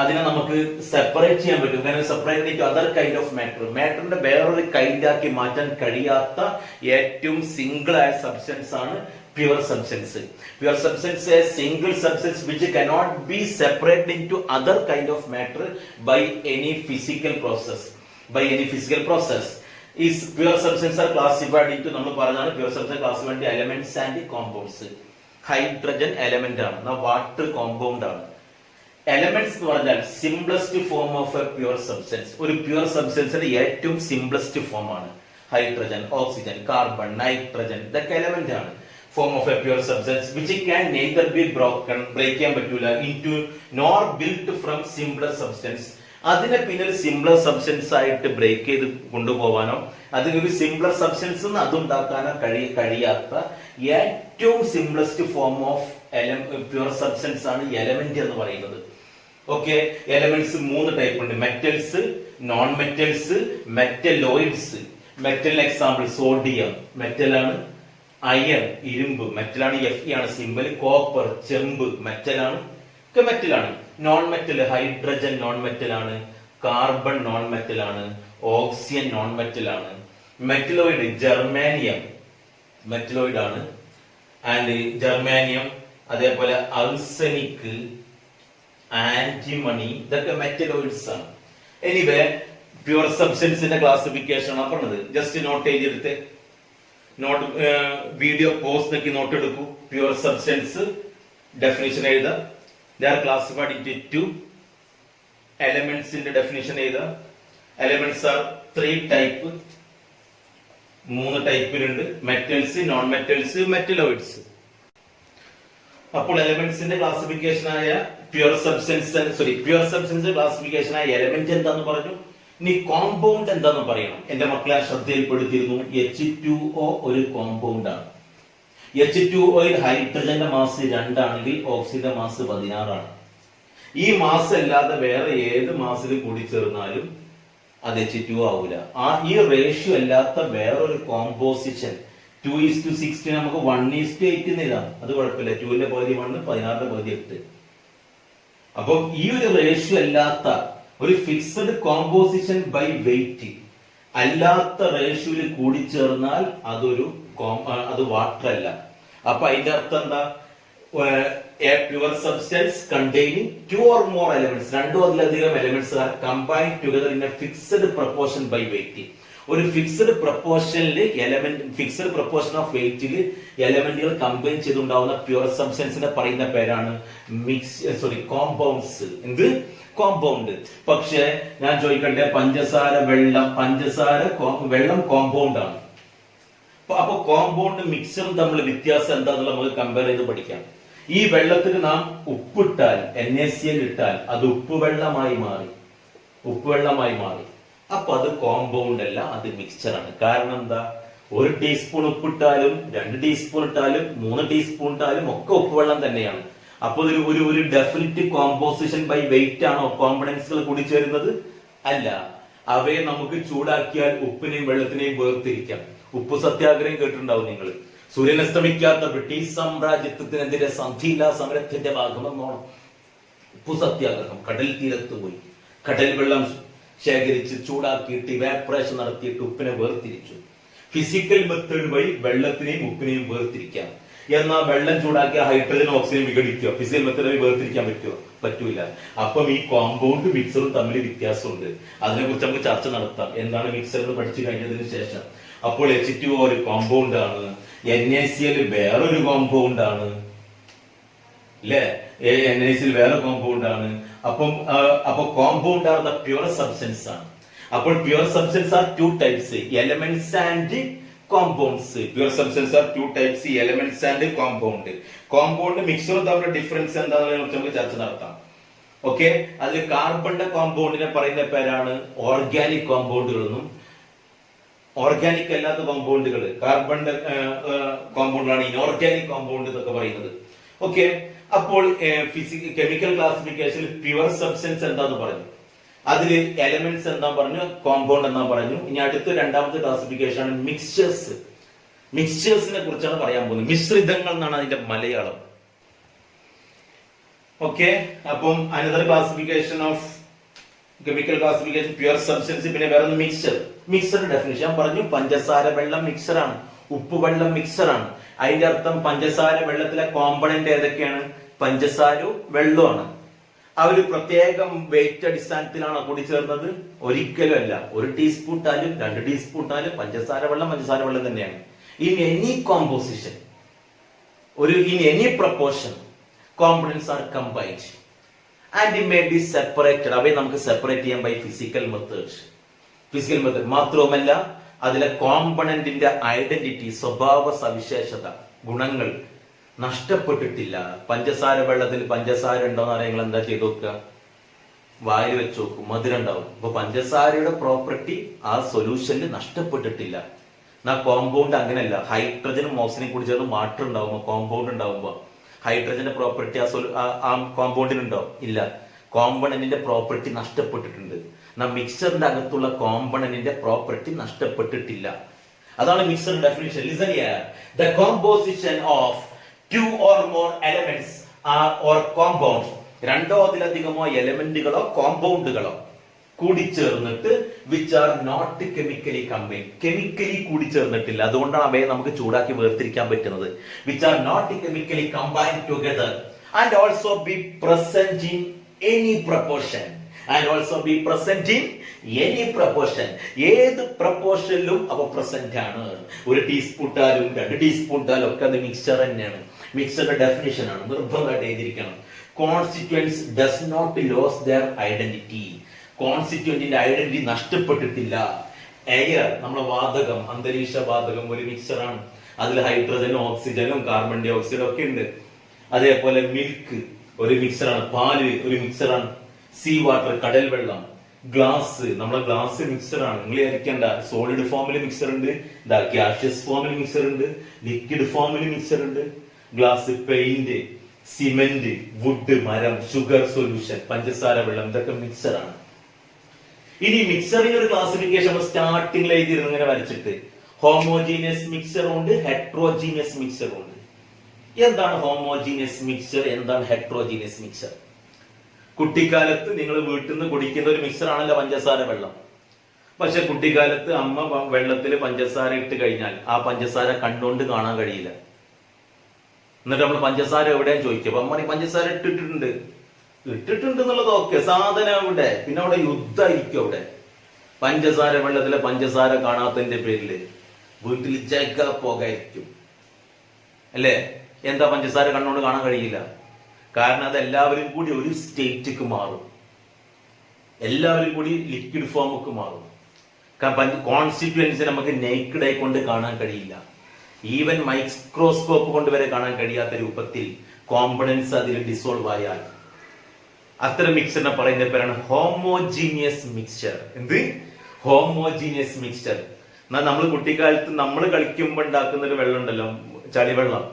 അതിനെ നമുക്ക് സെപ്പറേറ്റ് ചെയ്യാൻ പറ്റും. കാരണം separate into other kind of മാറ്ററിന്റെ വേറൊരു കൈൻഡാക്കി മാറ്റാൻ കഴിയാത്ത ഏറ്റവും സിംഗിൾ ആയ സബ്സ്റ്റൻസ് ആണ് pure substance. Pure substance a single substance which cannot be separated into other kind of matter by any physical process. Is pure substance are classified into, നമ്മൾ പറഞ്ഞാണ് pure substance classified into elements and compounds. Hydrogen element ആണ്, വാട്ടർ കോമ്പൗണ്ട് ആണ്. എലമെന്റ്സ് എന്ന് പറഞ്ഞാൽ simplest form of a pure substance. ഒരു പ്യുവർ സബ്സ്റ്റൻസിന്റെ ഏറ്റവും സിംപ്ലസ്റ്റ് ഫോം ആണ് ഹൈഡ്രജൻ, ഓക്സിജൻ, കാർബൺ, നൈട്രജൻ. ഇതൊക്കെ എലമെന്റ് ആണ്. Form of a pure substance which can neither be broken, break ചെയ്യാൻ പറ്റൂല, into nor built from simpler substance. അതിനെ പിന്നെ ഒരു സിംപ്ലർ സബ്സ്റ്റൻസ് ആയിട്ട് ബ്രേക്ക് ചെയ്ത് കൊണ്ടുപോകാനോ അതിനൊരു സിംപ്ലർ സബ്സ്റ്റൻസ് അതുണ്ടാക്കാനോ കഴിയാത്ത ഏറ്റവും simplest form of pure substance ആണ് എലമെന്റ് എന്ന് പറയുന്നത്. ഓക്കെ, എലമെന്റ്സ് 3 ടൈപ്പ് ഉണ്ട്. Metals, non metals, metalloids. മെറ്റലിന് എക്സാമ്പിൾ സോഡിയം മെറ്റലാണ്, അയൺ ഇരുമ്പ് മെറ്റലാണ്, Fe ആണ് സിമ്പൽ, കോപ്പർ ചെമ്പ് മെറ്റലാണ്, മെറ്റലാണ്. Non metal hydrogen non metal ആണ്, കാർബൺ നോൺ മെറ്റൽ ആണ്, ഓക്സിജൻ നോൺ മെറ്റൽ ആണ്. മെറ്റലോയിഡ് ജർമാനിയം മെറ്റലോയിഡ് ആണ്, ആൻഡ് ജർമാനിയം, അതേപോലെ അൾസനിക്, ആന്റിമണി, ഇതൊക്കെ മെറ്റലോയിഡ്സ് ആണ്. എനിവേ പ്യുവർ സബ്സ്റ്റൻസിന്റെ ക്ലാസിഫിക്കേഷൻ ആണ് പറഞ്ഞത്. ജസ്റ്റ് നോട്ട് ചെയ്തെടുത്ത് വീഡിയോ പോസ്റ്റ് നോക്കി നോട്ട് എടുക്കൂ. പ്യുവർ സബ്സ്റ്റൻസ് ഡെഫിനിഷൻ എഴുതാം. They are classified into 2 elements in the definition either. Elements are 3 type. 3 ടൈപ്പിലുണ്ട്. Metals, non metals, metalloids. അപ്പോൾ എലമെന്റ്സിന്റെ ക്ലാസിഫിക്കേഷൻ ആയ പ്യുവർ സബ്സ്റ്റൻസ് ക്ലാസിഫിക്കേഷൻ ആയ എലമെന്റ് എന്താന്ന് പറഞ്ഞു. ഇനി കോമ്പൗണ്ട് എന്താന്ന് പറയണം. എന്റെ മക്കളെ ശ്രദ്ധയിൽപ്പെടുത്തിയിരുന്നു, H2O ഒരു കോമ്പൗണ്ട് ആണ്. H2Oയിൽ ഹൈഡ്രജന്റെ മാസ് 2 ആണെങ്കിൽ ഓക്സിജന്റെ മാസ് 16 ആണ്. ഈ മാസ് അല്ലാതെ വേറെ ഏത് മാസിൽ കൂടി ചേർന്നാലും അത് H2O ആവൂല. ഈ റേഷ്യോ അല്ലാത്ത വേറൊരു കോമ്പോസിഷൻ 2:16 നമുക്ക് 1:8 എഴുതാം. അത് കുഴപ്പമില്ല. 2ന്റെ പകുതി 1, 16ന്റെ പകുതി 8. അപ്പൊ ഈ ഒരു റേഷ്യോ അല്ലാത്ത ഒരു ഫിക്സഡ് കോമ്പോസിഷൻ ബൈ വെയിറ്റ് അല്ലാത്ത റേഷ്യോയിൽ കൂടിച്ചേർന്നാൽ അത് വാട്ടർ അല്ല. അപ്പൊ അതിന്റെ അർത്ഥം എന്താ? A pure substance containing 2 or more elements, 2 അതിലധികം elements are combined together in a fixed proportion by weight. ഒരു ഫിക്സഡ് പ്രൊപ്പോർഷനിൽ ഫിക്സഡ് പ്രൊപ്പോർഷൻ ഓഫ് വെയിറ്റിൽ എലമെന്റുകൾ കമ്പൈൻ ചെയ്തുണ്ടാവുന്ന പ്യുവർ സബ്സ്റ്റൻസിനെ പറയുന്ന പേരാണ് കോമ്പൗണ്ട്സ്. എന്ത്? കോമ്പൗണ്ട്. പക്ഷെ ഞാൻ ചോദിക്കട്ടെ, വെള്ളം കോമ്പൗണ്ട് ആണ്. അപ്പൊ കോമ്പൗണ്ട് മിക്സറും തമ്മിൽ വ്യത്യാസം എന്താണെന്നുള്ള നമുക്ക് കമ്പയർ ചെയ്ത് പഠിക്കാം. ഈ വെള്ളത്തിന് നാം ഉപ്പിട്ടാൽ, NaCl ഇട്ടാൽ അത് ഉപ്പുവെള്ളമായി മാറി. അപ്പൊ അത് കോമ്പൗണ്ട് അല്ല, അത് മിക്സ്ചറാണ്. കാരണം എന്താ? 1 ടീസ്പൂൺ ഉപ്പിട്ടാലും 2 ടീസ്പൂൺ ഇട്ടാലും 3 ടീസ്പൂൺ ഇട്ടാലും ഒക്കെ ഉപ്പുവെള്ളം തന്നെയാണ്. അപ്പൊ ഒരു ഡെഫിനിറ്റ് കോമ്പോസിഷൻ ബൈ വെയിറ്റ് ആണോ കോമ്പണൻസുകൾ കൂടി ചേരുന്നത്? അല്ല. അവയെ നമുക്ക് ചൂടാക്കിയാൽ ഉപ്പിനെയും വെള്ളത്തിനെയും വേർതിരിക്കാം. ഉപ്പ് സത്യാഗ്രഹം കേട്ടിട്ടുണ്ടാവും നിങ്ങൾ. സൂര്യൻ അസ്തമിക്കാത്ത ബ്രിട്ടീഷ് സാമ്രാജ്യത്വത്തിനെതിരെ സന്ധിയില്ലാ സമരത്തിന്റെ ഭാഗമെന്നോണം ഉപ്പു സത്യാഗ്രഹം. കടൽ തീരത്ത് പോയി കടൽ വെള്ളം ശേഖരിച്ച് ചൂടാക്കിയിട്ട് ഇവാപറേഷൻ നടത്തിയിട്ട് ഉപ്പിനെ വേർതിരിച്ചു. ഫിസിക്കൽ മെത്തേഡ് വഴി വെള്ളത്തിനെയും ഉപ്പിനെയും വേർതിരിക്കാം. എന്നാൽ വെള്ളം ചൂടാക്കിയ ഹൈഡ്രജൻ ഓക്സിജൻ വിഘടിക്കുക ഫിസിക്കൽ മെത്തേഡ് വഴി വേർതിരിക്കാൻ പറ്റൂല. അപ്പം ഈ കോമ്പൗണ്ട് മിക്സറും തമ്മിൽ വ്യത്യാസമുണ്ട്. അതിനെക്കുറിച്ച് നമുക്ക് ചർച്ച നടത്താം. എന്താണ് മിക്സർ എന്ന് പഠിച്ചു കഴിഞ്ഞതിന് ശേഷം. അപ്പോൾ H2O ഒരു കോമ്പൗണ്ട് ആണ്, NaCl വേറൊരു കോമ്പൗണ്ട് ആണ്, അല്ലേ? NaCl വേറെ കോമ്പൗണ്ട് ആണ്. അപ്പൊ compound are the pure substance ആണ്. അപ്പോൾ pure substance are 2 types, elements and compounds. Pure substance are 2 types, elements and compound. Compound മിക്സറും തമ്മിലുള്ള ഡിഫറൻസ് എന്താണെന്ന് നമുക്ക് ചർച്ച നടത്താം. ഓക്കെ. അതിൽ കാർബണിന്റെ കോമ്പൗണ്ടിനെ പറയുന്ന പേരാണ് ഓർഗാനിക് കോമ്പൗണ്ടുകൾ എന്നും, ഓർഗാനിക് അല്ലാത്ത കോമ്പൗണ്ടുകൾ കാർബണിന്റെ കോമ്പൗണ്ടാണ് ഇനോർഗാനിക് കോമ്പൗണ്ട് എന്നൊക്കെ പറയുന്നത്. ഓക്കെ. അപ്പോൾ കെമിക്കൽ ക്ലാസിഫിക്കേഷനിൽ പ്യുവർ സബ്സ്റ്റൻസ് എന്താന്ന് പറഞ്ഞു, അതില് എലമെന്റ്സ് എന്താ പറഞ്ഞു, കോമ്പൗണ്ട് എന്നാ പറഞ്ഞു. ഇനി അടുത്ത രണ്ടാമത്തെ ക്ലാസിഫിക്കേഷൻ ആണ് മിക്സ്ചേഴ്സ്. മിക്സ്ചേഴ്സിനെ കുറിച്ചാണ് പറയാൻ പോകുന്നത്. മിശ്രിതങ്ങൾ എന്നാണ് അതിന്റെ മലയാളം. ഓക്കെ. അപ്പം another classification of chemical classification pure substance. പിന്നെ വേറെ മിക്സർ ഡെഫിനിഷൻ പറഞ്ഞു. പഞ്ചസാര വെള്ളം മിക്സറാണ്, ഉപ്പ് വെള്ളം മിക്സറാണ്. അതിന്റെ അർത്ഥം പഞ്ചസാര വെള്ളത്തിലെ കോമ്പണന്റ് ഏതൊക്കെയാണ്? പഞ്ചസാരവും വെള്ളമാണ്. അവർ പ്രത്യേകം വെയിറ്റ് അടിസ്ഥാനത്തിലാണ് കൂടിച്ചേർന്നത്? ഒരിക്കലും അല്ല. 1 ടീസ്പൂൺ ഇട്ടാലും 2 ടീസ്പൂൺ ഇട്ടാലും പഞ്ചസാര വെള്ളം തന്നെയാണ്. In any composition, in any proportion components R combined and may be separated. അവയെ നമുക്ക് സെപ്പറേറ്റ് ചെയ്യാൻ ബൈ ഫിസിക്കൽ മെത്തേഡ്. മാത്രവുമല്ല അതിലെ കോമ്പണന്റിന്റെ ഐഡന്റിറ്റി, സ്വഭാവ സവിശേഷത, ഗുണങ്ങൾ നഷ്ടപ്പെട്ടിട്ടില്ല. പഞ്ചസാര വെള്ളത്തിൽ പഞ്ചസാര ഉണ്ടോന്ന് അറിയാൻ എന്താ ചെയ്ത് നോക്കുക? വായിൽ വെച്ച് നോക്കും, മധുരം ഉണ്ടാവും. അപ്പൊ പഞ്ചസാരയുടെ പ്രോപ്പർട്ടി ആ സൊല്യൂഷനിൽ നഷ്ടപ്പെട്ടിട്ടില്ല. എന്നാ കോമ്പൗണ്ട് അങ്ങനെയല്ല. ഹൈഡ്രജനും ഓക്സിജനും കൂടി ചേർന്ന് വാട്ടർ ഉണ്ടാവുമ്പോ, കോമ്പൗണ്ട് ഉണ്ടാവുമ്പോ ഹൈഡ്രജന്റെ പ്രോപ്പർട്ടി ആ കോമ്പൗണ്ടിനുണ്ടോ? ഇല്ല. കോമ്പണന്റിന്റെ പ്രോപ്പർട്ടി നഷ്ടപ്പെട്ടിട്ടുണ്ട്. മിക്സറിന്റെ അകത്തുള്ള കോമ്പണന്റിന്റെ പ്രോപ്പർട്ടി നഷ്ടപ്പെട്ടിട്ടില്ല. അതാണ് mixture definition. Listen here. The composition of 2 or more elements or compounds, 2 അതിലധികമോ എലമെന്റുകളോ കോമ്പൗണ്ടുകളോ കൂടിച്ചേർന്നിട്ട് which are not chemically combined. Chemically കൂടിച്ചേർന്നിട്ടില്ല, അതുകൊണ്ടാണ് അവയെ നമുക്ക് ചൂടാക്കി വേർതിരിക്കാൻ പറ്റുന്നത്. Which are not chemically combined together and also be present in any proportion. ഏത് പ്രൊപ്പോർഷനിലും അവ പ്രസന്റ് ആണ്. 1 ടീസ്പൂൺ ഇട്ടാലും 2 ടീസ്പൂൺ ഇട്ടാലും ഒക്കെ അത് മിക്സ്ചർ തന്നെയാണ്. മിക്സറുടെ ഡെഫിനിഷൻ ആണ്, നിർബന്ധമായിട്ട് എഴുതിയിരിക്കണം. Constituents does not lose their identity. കോൺസ്റ്റിറ്റ്യൂവന്റിന്റെ ഐഡന്റിറ്റി നഷ്ടപ്പെട്ടിട്ടില്ല. എയർ, നമ്മുടെ വാതകം, അന്തരീക്ഷ വാതകം ഒരു മിക്സറാണ്. അതിൽ ഹൈഡ്രജനും ഓക്സിജനും കാർബൺ ഡൈ ഓക്സൈഡും ഒക്കെ ഉണ്ട്. അതേപോലെ മിൽക്ക് ഒരു മിക്സറാണ്, പാല് ഒരു മിക്സറാണ്, സീ വാട്ടർ കടൽ വെള്ളം, ഗ്ലാസ്, നമ്മളെ ഗ്ലാസ് മിക്സർ ആണ്. നിങ്ങൾ വിചാരിക്കേണ്ട സോളിഡ് ഫോമിൽ മിക്സർ ഉണ്ട്, ഗ്യാഷ്യസ് ഫോമിൽ മിക്സർ ഉണ്ട്, ലിക്വിഡ് ഫോമിൽ മിക്സർ ഉണ്ട്. ഗ്ലാസ്, പെയിന്റ്, സിമെന്റ്, വുഡ്, മരം, ഷുഗർ സൊല്യൂഷൻ, പഞ്ചസാര, വെള്ളം, ഇതൊക്കെ മിക്സർ ആണ്. ഇനി മിക്സറിന്റെ ഒരു ക്ലാസിഫിക്കേഷൻ സ്റ്റാർട്ടിംഗിൽ എഴുതിയിരുന്നു ഇങ്ങനെ വരച്ചിട്ട്. ഹോമോജീനിയസ് മിക്സർ ഉണ്ട്, ഹെട്രോജീനിയസ് മിക്സർ ഉണ്ട്. എന്താണ് ഹോമോജീനിയസ് മിക്സർ, എന്താണ് ഹെട്രോജീനിയസ് മിക്സർ? കുട്ടിക്കാലത്ത് നിങ്ങൾ വീട്ടിൽ നിന്ന് കുടിക്കുന്ന ഒരു മിക്സർ ആണല്ലോ പഞ്ചസാര വെള്ളം. പക്ഷെ കുട്ടിക്കാലത്ത് അമ്മ വെള്ളത്തിൽ പഞ്ചസാര ഇട്ട് കഴിഞ്ഞാൽ ആ പഞ്ചസാര കണ്ടുകൊണ്ട് കാണാൻ കഴിയില്ല. എന്നിട്ട് നമ്മൾ പഞ്ചസാര എവിടെയാന്ന് ചോദിക്കും. അപ്പൊ അമ്മ പഞ്ചസാര ഇട്ടിട്ടുണ്ട് എന്നുള്ളത് ഓക്കെ, സാധനം എവിടെ? പിന്നെ അവിടെ യുദ്ധമായിരിക്കും. അവിടെ പഞ്ചസാര വെള്ളത്തിലെ പഞ്ചസാര കാണാത്തതിന്റെ പേരില് വീട്ടിൽ ജഗ പോകായിരിക്കും അല്ലേ? എന്താ പഞ്ചസാര കണ്ണുകൊണ്ട് കാണാൻ കഴിയില്ല? കാരണം അത് എല്ലാവരും കൂടി ഒരു സ്റ്റേറ്റിക്ക് മാറും, എല്ലാവരും കൂടി ലിക്വിഡ് ഫോമുക്ക് മാറും. കോൺസ്റ്റിറ്റ്യുവൻസി നമുക്ക് നേക്കഡ് ആയിക്കൊണ്ട് കാണാൻ കഴിയില്ല. ഈവൻ മൈക്രോസ്കോപ്പ് കൊണ്ട് വരെ കാണാൻ കഴിയാത്ത രൂപത്തിൽ കോമ്പണൻസ് അതിൽ ഡിസോൾവ് ആയാൽ അത്തരം മിക്സറിനെ പറയുന്ന പേരാണ് ഹോമോജീനിയസ് മിക്സ്ചർ. എന്ത്? Homogeneous mixture. എന്നാൽ നമ്മൾ കുട്ടിക്കാലത്ത് നമ്മൾ കളിക്കുമ്പോൾ ഉണ്ടാക്കുന്ന ഒരു വെള്ളം ഉണ്ടല്ലോ, ചളിവെള്ളം.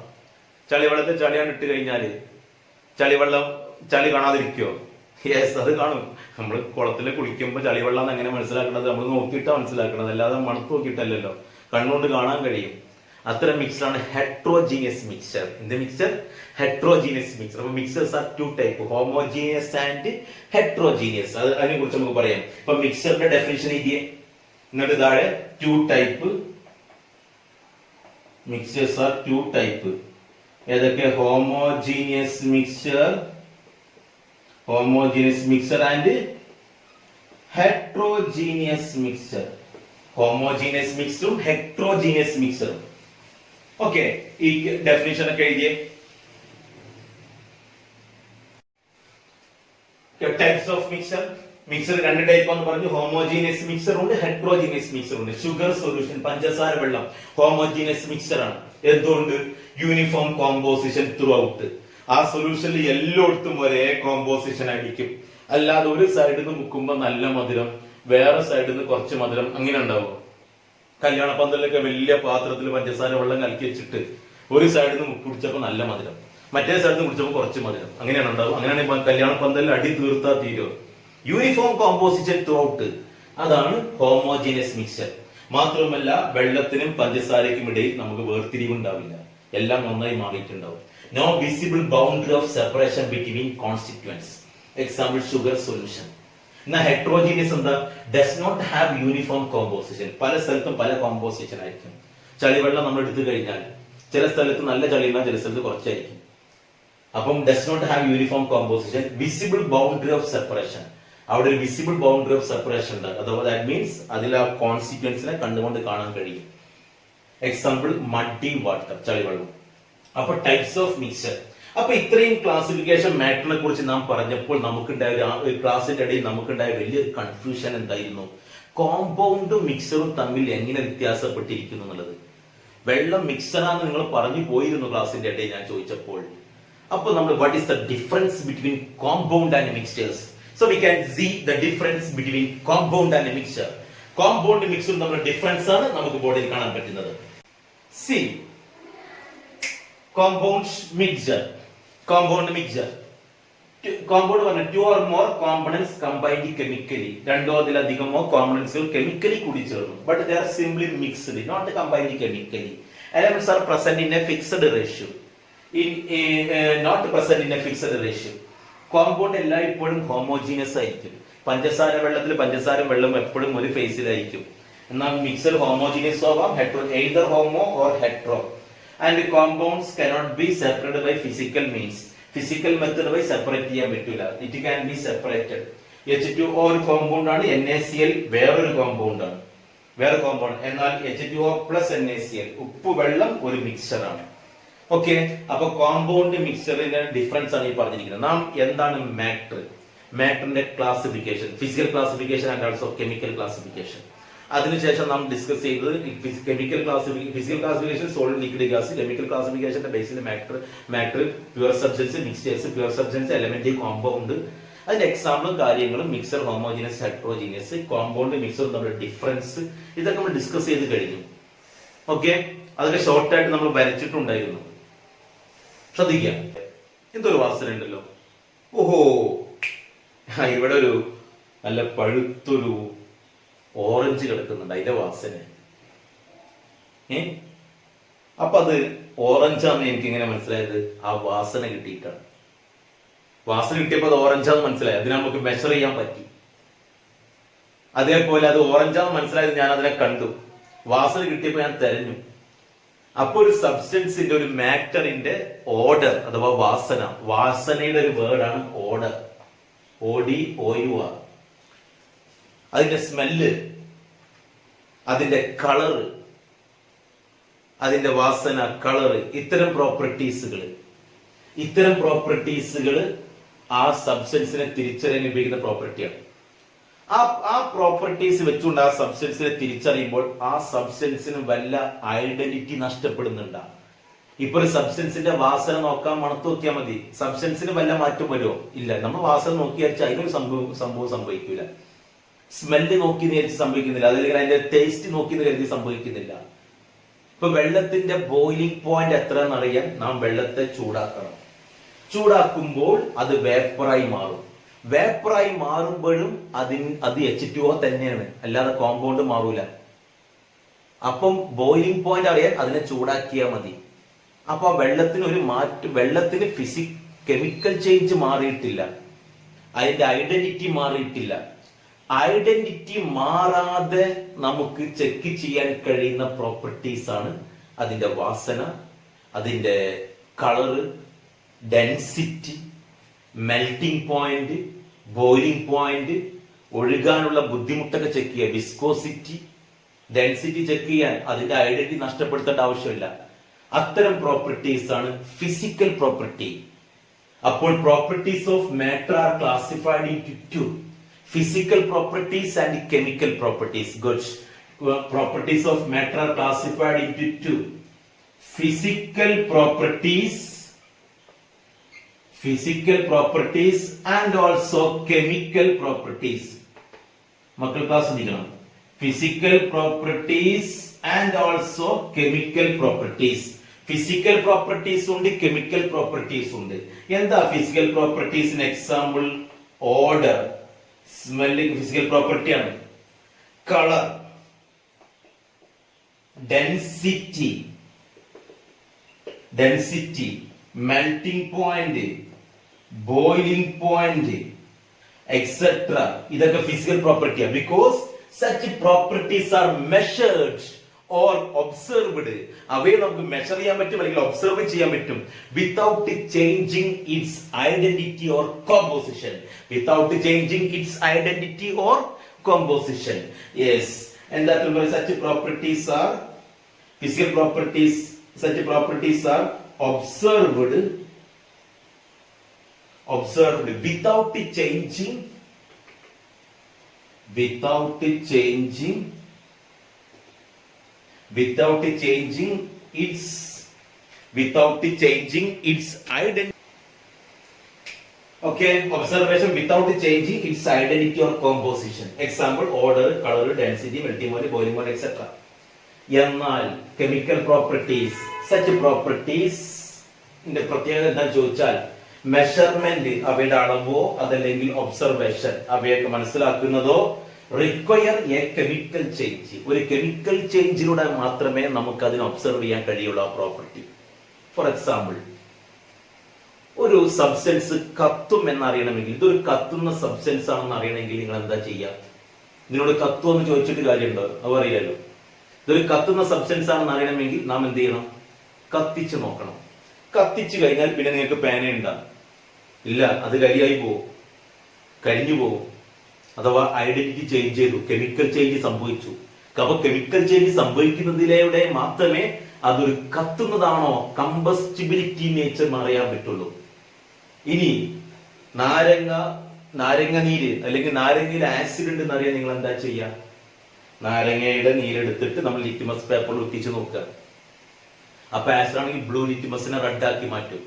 ചളിവെള്ളത്തിൽ ചളിയാണ് ഇട്ട് കഴിഞ്ഞാല് ചളി കാണാതിരിക്കുവോ? യെസ്, അത് കാണും. നമ്മൾ കുളത്തിൽ കുളിക്കുമ്പോൾ ചളിവെള്ളം എങ്ങനെ മനസ്സിലാക്കുന്നത്? നമ്മൾ നോക്കിയിട്ടാണ് മനസ്സിലാക്കുന്നത്, അല്ലാതെ മണത്ത് നോക്കിയിട്ടല്ലല്ലോ, കണ്ണുകൊണ്ട് കാണാൻ കഴിയും. അത്തരം മിക്സറാണ് ഹെട്രോജീനിയസ് മിക്സർ. എന്ത് മിക്സർ? Heterogeneous mixture. അപ്പൊ mixtures are two type, homogeneous and heterogeneous. അതിനെ കുറിച്ച് നമുക്ക് പറയാം. ഇപ്പൊ മിക്സറിന്റെ ഡെഫിനിഷൻ എഴുതിയേ, എന്നിട്ട് താഴെ two type mixtures are two type. ഏതൊക്കെ? Homogeneous mixture and heterogeneous mixture. Homogeneous മിക്സറും ഹെട്രോജീനിയസ് മിക്സറും. ഓക്കെ, ഈ ഡെഫിനിഷൻ ഒക്കെ എഴുതിയേ. Types of mixture. മിക്സർ രണ്ട് ടൈപ്പ് എന്ന് പറഞ്ഞു. ഹോമോജീനിയസ് മിക്സർ ഉണ്ട്, ഹെട്രോജീനിയസ് മിക്സർ ഉണ്ട്. ഷുഗർ സൊല്യൂഷൻ, പഞ്ചസാര വെള്ളം, ഹോമോജീനിയസ് മിക്സർ ആണ്. എന്തുകൊണ്ട്? Uniform composition throughout. ആ സൊല്യൂഷനിൽ എല്ലായിടത്തും ഒരേ കോമ്പോസിഷൻ ആയിരിക്കും. അല്ലാതെ ഒരു സൈഡിൽ നിന്ന് മുക്കുമ്പോ നല്ല മധുരം, വേറെ സൈഡിൽ നിന്ന് കുറച്ച് മധുരം, അങ്ങനെ ഉണ്ടാവും. കല്യാണ പന്തലിലൊക്കെ വലിയ പാത്രത്തിൽ പഞ്ചസാര വെള്ളം കലക്കി വെച്ചിട്ട് ഒരു സൈഡിൽ നിന്ന് മുക്ക് പിടിച്ചപ്പോ നല്ല മധുരം, മറ്റേ സൈഡിൽ നിന്ന് കുടിച്ചപ്പോ കുറച്ച് മധുരം, അങ്ങനെയാണ് ഉണ്ടാവും. അങ്ങനെയാണ് കല്യാണ പന്തലിൽ അടി തീർത്താ തീരും. യൂണിഫോം കോമ്പോസിഷൻ ത്രൂ ഔട്ട്, അതാണ് ഹോമോജീനിയസ് മിക്സർ. മാത്രമല്ല വെള്ളത്തിനും പഞ്ചസാരയ്ക്കും ഇടയിൽ നമുക്ക് വേർതിരിവുണ്ടാവില്ല, എല്ലാം നന്നായി മാറിയിട്ടുണ്ടാവും. No visible boundary of separation between constituents. Example sugar solution. എന്നാൽ ഹെട്രോജീനിയസ് എന്താ? Does not have uniform composition. പല സ്ഥലത്തും പല കോമ്പോസിഷൻ ആയിരിക്കും. ചളിവെള്ളം നമ്മൾ എടുത്തു കഴിഞ്ഞാൽ ചില സ്ഥലത്ത് നല്ല ചളി ഉണ്ടാകും, ചില സ്ഥലത്ത് കുറച്ചായിരിക്കും. അപ്പം does not have uniform composition. Visible boundary of separation, അവിടെ ഒരു വിസിബിൾ ബൗണ്ടറി ഓഫ് സെപ്പറേഷൻ ഉണ്ട്. അഥവാ ദാറ്റ് മീൻസ് അതിൽ ആ കോൺസിക്വൻസിനെ കണ്ടുകൊണ്ട് കാണാൻ കഴിയും. എക്സാമ്പിൾ മഡി വാട്ടർ, ചളിവെള്ളം. അപ്പൊ ടൈപ്സ് ഓഫ് മിക്സർ. അപ്പൊ ഇത്രയും ക്ലാസിഫിക്കേഷൻ മാറ്ററിനെ കുറിച്ച് നാം പറഞ്ഞപ്പോൾ നമുക്കുണ്ടായ ഒരു ക്ലാസിന്റെ ഇടയിൽ നമുക്കുണ്ടായ വലിയൊരു കൺഫ്യൂഷൻ എന്തായിരുന്നു? കോമ്പൗണ്ടും മിക്സറും തമ്മിൽ എങ്ങനെ വ്യത്യാസപ്പെട്ടിരിക്കുന്നു എന്നുള്ളത്. വെള്ളം മിക്സറാന്ന് നിങ്ങൾ പറഞ്ഞു പോയിരുന്നു ക്ലാസിന്റെ ഇടയിൽ ഞാൻ ചോദിച്ചപ്പോൾ. അപ്പൊ നമ്മൾ what is the difference between compound and mixers? So we can see the difference between compound and mixture. Compound mixture തമ്മിലുള്ള ഡിഫറൻസ് ആണ് നമുക്ക് ബോർഡിൽ കാണാൻ പറ്റുന്നത്. See, compound mixture. Compound പറഞ്ഞാൽ two or more components combined chemically. രണ്ടോ അതിലധികമോ കോമ്പണന്റ്സുകൾ കെമിക്കലി കൂടി ചേർന്നു. But they are simply mixed, not combined chemically. Elements are present in a fixed ratio. Not present in a fixed ratio. Compound എല്ലായ്പ്പോഴും ഹോമോജീനിയസ് ആയിരിക്കും. പഞ്ചസാര വെള്ളത്തിൽ പഞ്ചസാര വെള്ളം എപ്പോഴും ഒരു ഫേസിലായിരിക്കും. എന്നാൽ മിക്സർ ഹോമോജീനിയസ് ആവാം, either homo or hetero. And compounds cannot be separated by physical means. Physical method വഴി സെപ്പറേറ്റ് ചെയ്യാൻ പറ്റില്ല. It can be separated. H2O ഒരു കോമ്പൗണ്ട് ആണ്, NaCl വേറൊരു കോമ്പൗണ്ട് ആണ്, വേറെ കോമ്പൗണ്ട്. എന്നാൽ H2O പ്ലസ് NaCl ഉപ്പ് വെള്ളം ഒരു മിക്സർ ആണ്. ഓക്കെ, അപ്പൊ കോമ്പൗണ്ട് മിക്സറിന്റെ ഡിഫറൻസ് ആണ് ഈ പറഞ്ഞിരിക്കുന്നത്. നാം എന്താണ് മാറ്റർ? മാറ്ററിന്റെ classification, physical classification and also chemical classification. അതിനുശേഷം നാം ഡിസ്കസ് ചെയ്തത് physical classification, solid, liquid, gas. Chemical ക്ലാസിഫിക്കേഷന്റെ ബേസിൽ matter, pure substance, mixtures, pure substance, element, compound. അതിന്റെ എക്സാമ്പിളും കാര്യങ്ങളും mixture, homogeneous, heterogeneous, compound, mixture തമ്മിലുള്ള ഡിഫറൻസ് ഇതൊക്കെ നമ്മൾ ഡിസ്കസ് ചെയ്ത് കഴിഞ്ഞു. ഓക്കെ, അതൊക്കെ ഷോർട്ടായിട്ട് നമ്മൾ വരച്ചിട്ടുണ്ടായിരുന്നു. ശ്രദ്ധിക്കാം. എന്തൊരു വാസന ഉണ്ടല്ലോ. ഓഹോ, ഇവിടെ ഒരു നല്ല പഴുത്തൊരു ഓറഞ്ച് കിടക്കുന്നുണ്ട്, അതിന്റെ വാസന. അപ്പൊ അത് ഓറഞ്ചാന്ന് എനിക്ക് എങ്ങനെ മനസ്സിലായത്? ആ വാസന കിട്ടിയിട്ടാണ്. വാസന കിട്ടിയപ്പോ അത് ഓറഞ്ചാന്ന് മനസ്സിലായി, അതിനെ നമുക്ക് മെഷർ ചെയ്യാൻ പറ്റി. അതേപോലെ അത് ഓറഞ്ചാന്ന് മനസ്സിലായത് ഞാൻ അതിനെ കണ്ടു, വാസന കിട്ടിയപ്പോ ഞാൻ തെരഞ്ഞു. അപ്പൊ ഒരു സബ്സ്റ്റൻസിന്റെ, ഒരു മാറ്ററിന്റെ ഓർഡർ അഥവാ വാസന, വാസനയുടെ ഒരു വേർഡാണ് ഓർഡർ, ODOUR. അതിന്റെ സ്മെല്ല്, അതിന്റെ കളറ്, അതിന്റെ വാസന, കളറ്, ഇത്തരം പ്രോപ്പർട്ടീസുകൾ ആ സബ്സ്റ്റൻസിനെ തിരിച്ചറിയാൻ ഉപയോഗിക്കുന്ന പ്രോപ്പർട്ടിയാണ്. ആ പ്രോപ്പർട്ടീസ് വെച്ചുകൊണ്ട് ആ സബ്സ്റ്റൻസിനെ തിരിച്ചറിയുമ്പോൾ ആ സബ്സ്റ്റൻസിന് വല്ല ഐഡന്റിറ്റി നഷ്ടപ്പെടുന്നുണ്ടാ? ഇപ്പൊ ഒരു സബ്സ്റ്റൻസിന്റെ വാസന നോക്കാൻ, മണത്ത് നോക്കിയാൽ മതി, സബ്സ്റ്റൻസിന് വല്ല മാറ്റം വരുമോ? ഇല്ല. നമ്മൾ വാസന നോക്കിയാൽ അതിനൊരു സംഭവം സംഭവിക്കില്ല. സ്മെല്ല് നോക്കി നേരിട്ട് സംഭവിക്കുന്നില്ല, അതല്ലെങ്കിൽ അതിന്റെ ടേസ്റ്റ് നോക്കി കരുതി സംഭവിക്കുന്നില്ല. ഇപ്പൊ വെള്ളത്തിന്റെ ബോയിലിംഗ് പോയിന്റ് എത്ര എന്നറിയാൻ നാം വെള്ളത്തെ ചൂടാക്കണം. ചൂടാക്കുമ്പോൾ അത് വേപ്പറായി മാറും. വേപ്പറായി മാറുമ്പോഴും അത് H2O തന്നെയാണ്, അല്ലാതെ കോമ്പൗണ്ട് മാറൂല. അപ്പം ബോയിലിംഗ് പോയിന്റ് അറിയാൻ അതിനെ ചൂടാക്കിയാൽ മതി. അപ്പൊ വെള്ളത്തിന് ഒരു വെള്ളത്തിന് കെമിക്കൽ ചേഞ്ച് മാറിയിട്ടില്ല, അതിന്റെ ഐഡന്റിറ്റി മാറിയിട്ടില്ല. ഐഡന്റിറ്റി മാറാതെ നമുക്ക് ചെക്ക് ചെയ്യാൻ കഴിയുന്ന പ്രോപ്പർട്ടീസ് ആണ് അതിന്റെ വാസന, അതിന്റെ colour, density, melting point, boiling point, ഒഴുകാനുള്ള ബുദ്ധിമുട്ടൊക്കെ ചെക്ക് ചെയ്യാൻ, വിസ്കോസിറ്റി, ഡെൻസിറ്റി ചെക്ക് ചെയ്യാൻ അതിന്റെ ഐഡന്റിറ്റി നഷ്ടപ്പെടുത്തേണ്ട ആവശ്യമില്ല. അത്തരം പ്രോപ്പർട്ടീസ് ആണ് ഫിസിക്കൽ പ്രോപ്പർട്ടി. അപ്പോൾ properties of matter are classified into two: physical properties and chemical properties. Good. Properties of matter are classified into two: physical properties and also chemical properties. മക്കൾ ക്ലാസ് ശ്രദ്ധിക്കണം. Physical properties and also chemical properties. Physical properties ഉണ്ട്, chemical properties ഉണ്ട്. എന്താ physical properties? Example order, smelling physical പ്രോപ്പർട്ടിയാണ്. Colour, density, melting point, boiling point, etcetera. ഇതൊക്കെ ഫിസിക്കൽ പ്രോപ്പർട്ടിയാണ്. Because such properties are measured or observed. അവയെ നമുക്ക് മെഷർ ചെയ്യാൻ പറ്റും, അല്ലെങ്കിൽ ഒബ്സർവ് ചെയ്യാൻ പറ്റും, without changing its identity or composition. Yes, എന്താ such properties are physical properties. Such properties are observed without changing its identity. Okay, observation without changing its identity or composition. Example order, color, density, melting point, boiling point, etc. എന്നാൽ chemical properties, such properties ന്റെ പ്രത്യേകത എന്താണെന്ന് ചോദിച്ചാൽ മെഷർമെന്റ്, അവയുടെ അളവോ അതല്ലെങ്കിൽ ഒബ്സർവേഷൻ അവയൊക്കെ മനസ്സിലാക്കുന്നതോ റിക്വയർ എ കെമിക്കൽ ചേഞ്ച്. ഒരു കെമിക്കൽ ചേഞ്ചിലൂടെ മാത്രമേ നമുക്ക് അതിനെ ഒബ്സർവ് ചെയ്യാൻ കഴിയുള്ളൂ ആ പ്രോപ്പർട്ടി. ഫോർ എക്സാമ്പിൾ, ഒരു സബ്സ്റ്റൻസ് കത്തും എന്നറിയണമെങ്കിൽ, ഇതൊരു കത്തുന്ന സബ്സ്റ്റൻസ് ആണെന്ന് അറിയണമെങ്കിൽ നിങ്ങൾ എന്താ ചെയ്യുക? ഇതിനോട് കത്തുമെന്ന് ചോദിച്ചിട്ട് കാര്യമുണ്ടോ? അത് അറിയില്ലല്ലോ. ഇതൊരു കത്തുന്ന സബ്സ്റ്റൻസ് ആണെന്ന് അറിയണമെങ്കിൽ നാം എന്ത് ചെയ്യണം? കത്തിച്ച് നോക്കണം. കത്തിച്ചു കഴിഞ്ഞാൽ പിന്നെ നിങ്ങൾക്ക് പേന ഉണ്ടാകും? ഇല്ല, അത് കരിയായി പോകും, കരിഞ്ഞു പോകും. അഥവാ ഐഡന്റിറ്റി ചേഞ്ച് ചെയ്തു, കെമിക്കൽ ചേഞ്ച് സംഭവിച്ചു. അപ്പൊ കെമിക്കൽ ചേഞ്ച് സംഭവിക്കുന്നതിലൂടെ മാത്രമേ അതൊരു കത്തുന്നതാണോ, കമ്പസ്റ്റിബിലിറ്റി നേച്ചർ അറിയാൻ പറ്റുള്ളൂ. ഇനി നാരങ്ങ നീര് അല്ലെങ്കിൽ നാരങ്ങയിൽ ആസിഡ് ഉണ്ടെന്ന് അറിയാൻ നിങ്ങൾ എന്താ ചെയ്യുക? നാരങ്ങയുടെ നീരെടുത്തിട്ട് നമ്മൾ ലിറ്റ്മസ് പേപ്പറിൽ ഒട്ടിച്ച് നോക്കുക. അപ്പൊ ആസിഡ് ആണെങ്കിൽ ബ്ലൂ ലിറ്റ്മസിനെ റെഡ് ആക്കി മാറ്റും.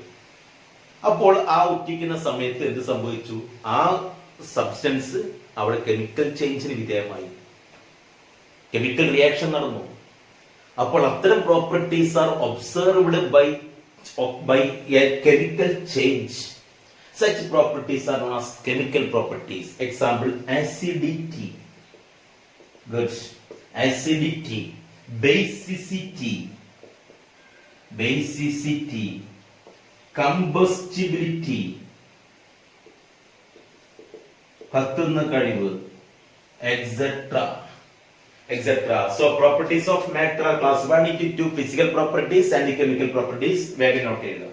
അപ്പോൾ ആ ഉറ്റിക്കുന്ന സമയത്ത് എന്ത് സംഭവിച്ചു? ആ സബ്സ്റ്റൻസ് അവിടെ കെമിക്കൽ ചേഞ്ചിന് വിധേയമായി, കെമിക്കൽ റിയാക്ഷൻ നടന്നു. അപ്പോൾ അത്തരം properties are observed by a chemical change. Such properties are known as chemical properties. Example, acidity. Good. Acidity, basicity, combustibility, കത്തുന്ന കഴിവ്, etc. So properties of matter are classified into physical properties and chemical properties. വേഗം നോട്ട് ചെയ്യുക.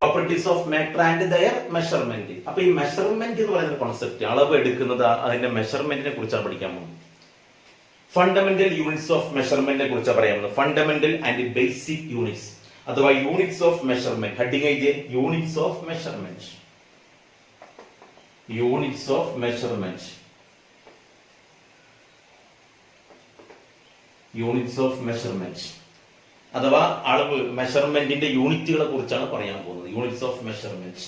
Properties of matter and their measurement. അപ്പൊ ഈ മെഷർമെന്റ് എന്ന് പറയുന്ന കോൺസെപ്റ്റ്, അളവ് എടുക്കുന്നത്, അതിന്റെ മെഷർമെന്റിനെ കുറിച്ചാണ് പഠിക്കാൻ പോകുന്നത്. ഫണ്ടമെന്റൽ യൂണിറ്റ്സ് ഓഫ് മെഷർമെന്റിനെ കുറിച്ചാണ് പറയാൻ പോകുന്നത്. ഫണ്ടമെന്റൽ ആൻഡ് ബേസിക് യൂണിറ്റ്സ് അഥവാ യൂണിറ്റ്സ് ഓഫ് മെഷർമെന്റ്. ഹെഡിങ് എഴുതിയ units of measurement. Units of measurement. Units of measurement അഥവാ അളവ്, മെഷർമെന്റിന്റെ യൂണിറ്റുകളെ കുറിച്ചാണ് പറയാൻ പോകുന്നത്. Units of measurement.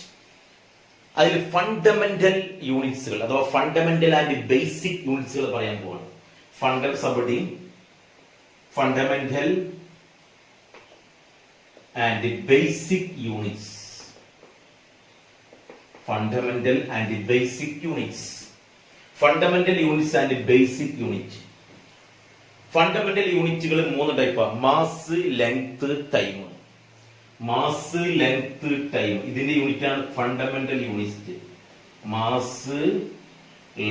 അതിൽ ഫണ്ടമെന്റൽ യൂണിറ്റ്സുകൾ അഥവാ ഫണ്ടമെന്റൽ ആൻഡ് ബേസിക് യൂണിറ്റ്സുകൾ പറയാൻ പോവാണ്. Fundamental and basic units. Fundamental and basic units. Fundamental units and basic unit. Fundamental യൂണിറ്റുകൾ 3 ടൈപ്പാണ്. Mass, length, time. Mass, length, time ഇതിന്റെ യൂണിറ്റ് ആണ് fundamental unit. Mass,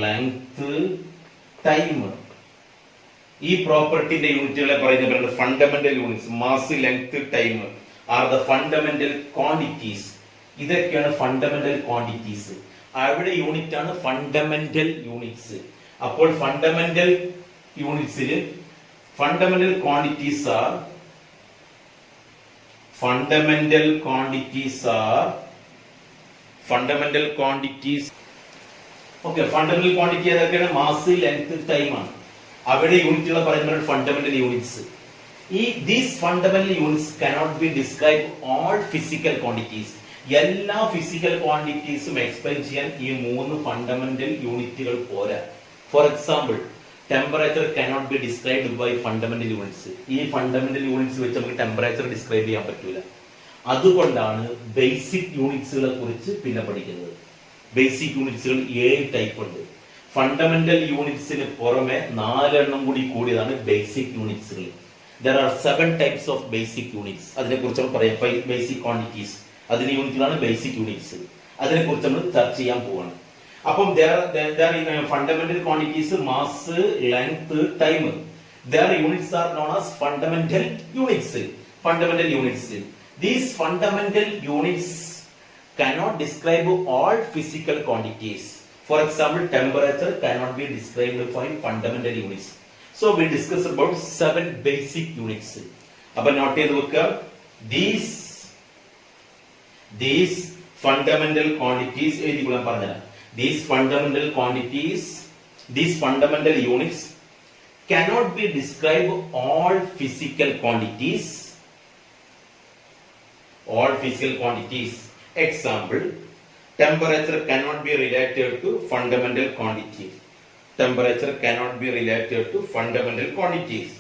length, time. ഈ പ്രോപ്പർട്ടിന്റെ യൂണിറ്റുകളെ പറയുന്നത് fundamental units. Mass, length, time are the fundamental quantities. ഇതൊക്കെയാണ് ഫണ്ടമെന്റൽ ക്വാണ്ടിറ്റീസ്. അവിടെ യൂണിറ്റ് ആണ് ഫണ്ടമെന്റൽ യൂണിറ്റ്സ്. അപ്പോൾ ഫണ്ടമെന്റൽ യൂണിറ്റ്സിൽ fundamental quantities are fundamental quantities. Okay, fundamental quantity ഏതൊക്കെയാണ്? മാസ്, ലെങ്ത്, ടൈം ആണ്. അവിടെ യൂണിറ്റുകൾ പറയുന്നത് fundamental units. These fundamental units cannot be described all physical quantities. എല്ലാ ഫിസിക്കൽ ക്വാണ്ടിറ്റീസും എക്സ്പ്ലെയിൻ ചെയ്യാൻ ഈ 3 ഫണ്ടമെന്റൽ യൂണിറ്റുകൾ പോരാ. For example, temperature cannot be described by fundamental units. ഈ ഫണ്ടമെന്റൽ യൂണിറ്റ്സ് വെച്ച് നമുക്ക് ടെമ്പറേച്ചർ ഡിസ്ക്രൈബ് ചെയ്യാൻ പറ്റൂല. അതുകൊണ്ടാണ് ബേസിക് യൂണിറ്റ്സുകളെ കുറിച്ച് പിന്നെ പഠിക്കുന്നത്. ബേസിക് യൂണിറ്റ്സുകൾ 7 ടൈപ്പ് ഉണ്ട്. ഫണ്ടമെന്റൽ യൂണിറ്റ്സിന് പുറമെ 4 എണ്ണം കൂടി കൂടിയതാണ് basic യൂണിറ്റ്സുകൾ. There are 7 types of basic units. അതിനെ കുറിച്ച് നമ്മൾ പറയാം. ബേസിക് ക്വാണ്ടിറ്റീസ്, അതിന്റെ യൂണിറ്റുകളാണ് ബേസിക് യൂണിറ്റ്സ്. അതിനെ കുറിച്ച് നമ്മൾ ചർച്ച ചെയ്യാൻ പോവാണ്. അപ്പം fundamental quantities mass, length, time. Their units are known as fundamental units. Fundamental units. These fundamental units cannot describe all physical quantities. For example, temperature cannot be described by fundamental units. So we discuss about 7 basic units. Appo note cheyidu vekka. These fundamental quantities ezhudikkolan parnana. These fundamental quantities, these fundamental units cannot be described all physical quantities. All physical quantities. Example, temperature cannot be related to fundamental quantity. Temperature cannot be related to fundamental quantities.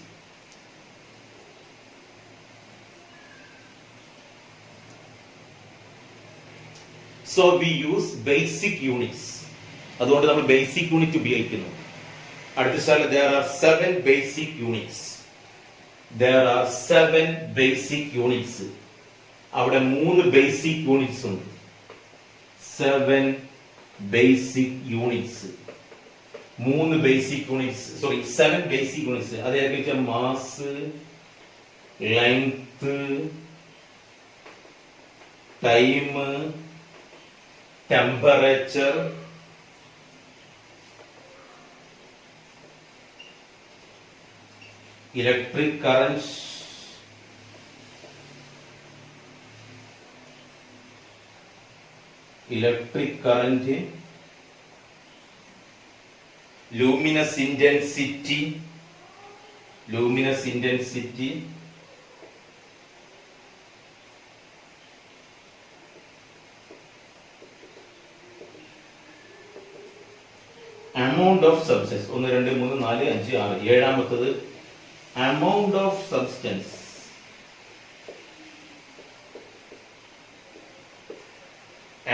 So we use basic units. അതുകൊണ്ട് നമ്മൾ ബേസിക് യൂണിറ്റ് ഉപയോഗിക്കുന്നു. അടുത്ത സ്ഥലം there are 7 basic units. There are 7 basic units. അവിടെ 3 ബേസിക് യൂണിറ്റ്സ് ഉണ്ട്. 7 basic units. 3 basic units, 7 basic units. അതായത് mass, length, time, temperature, electric current, luminous intensity, amount of substance 1 2 3 4 5 6 ഏഴാമത്തത് amount of substance.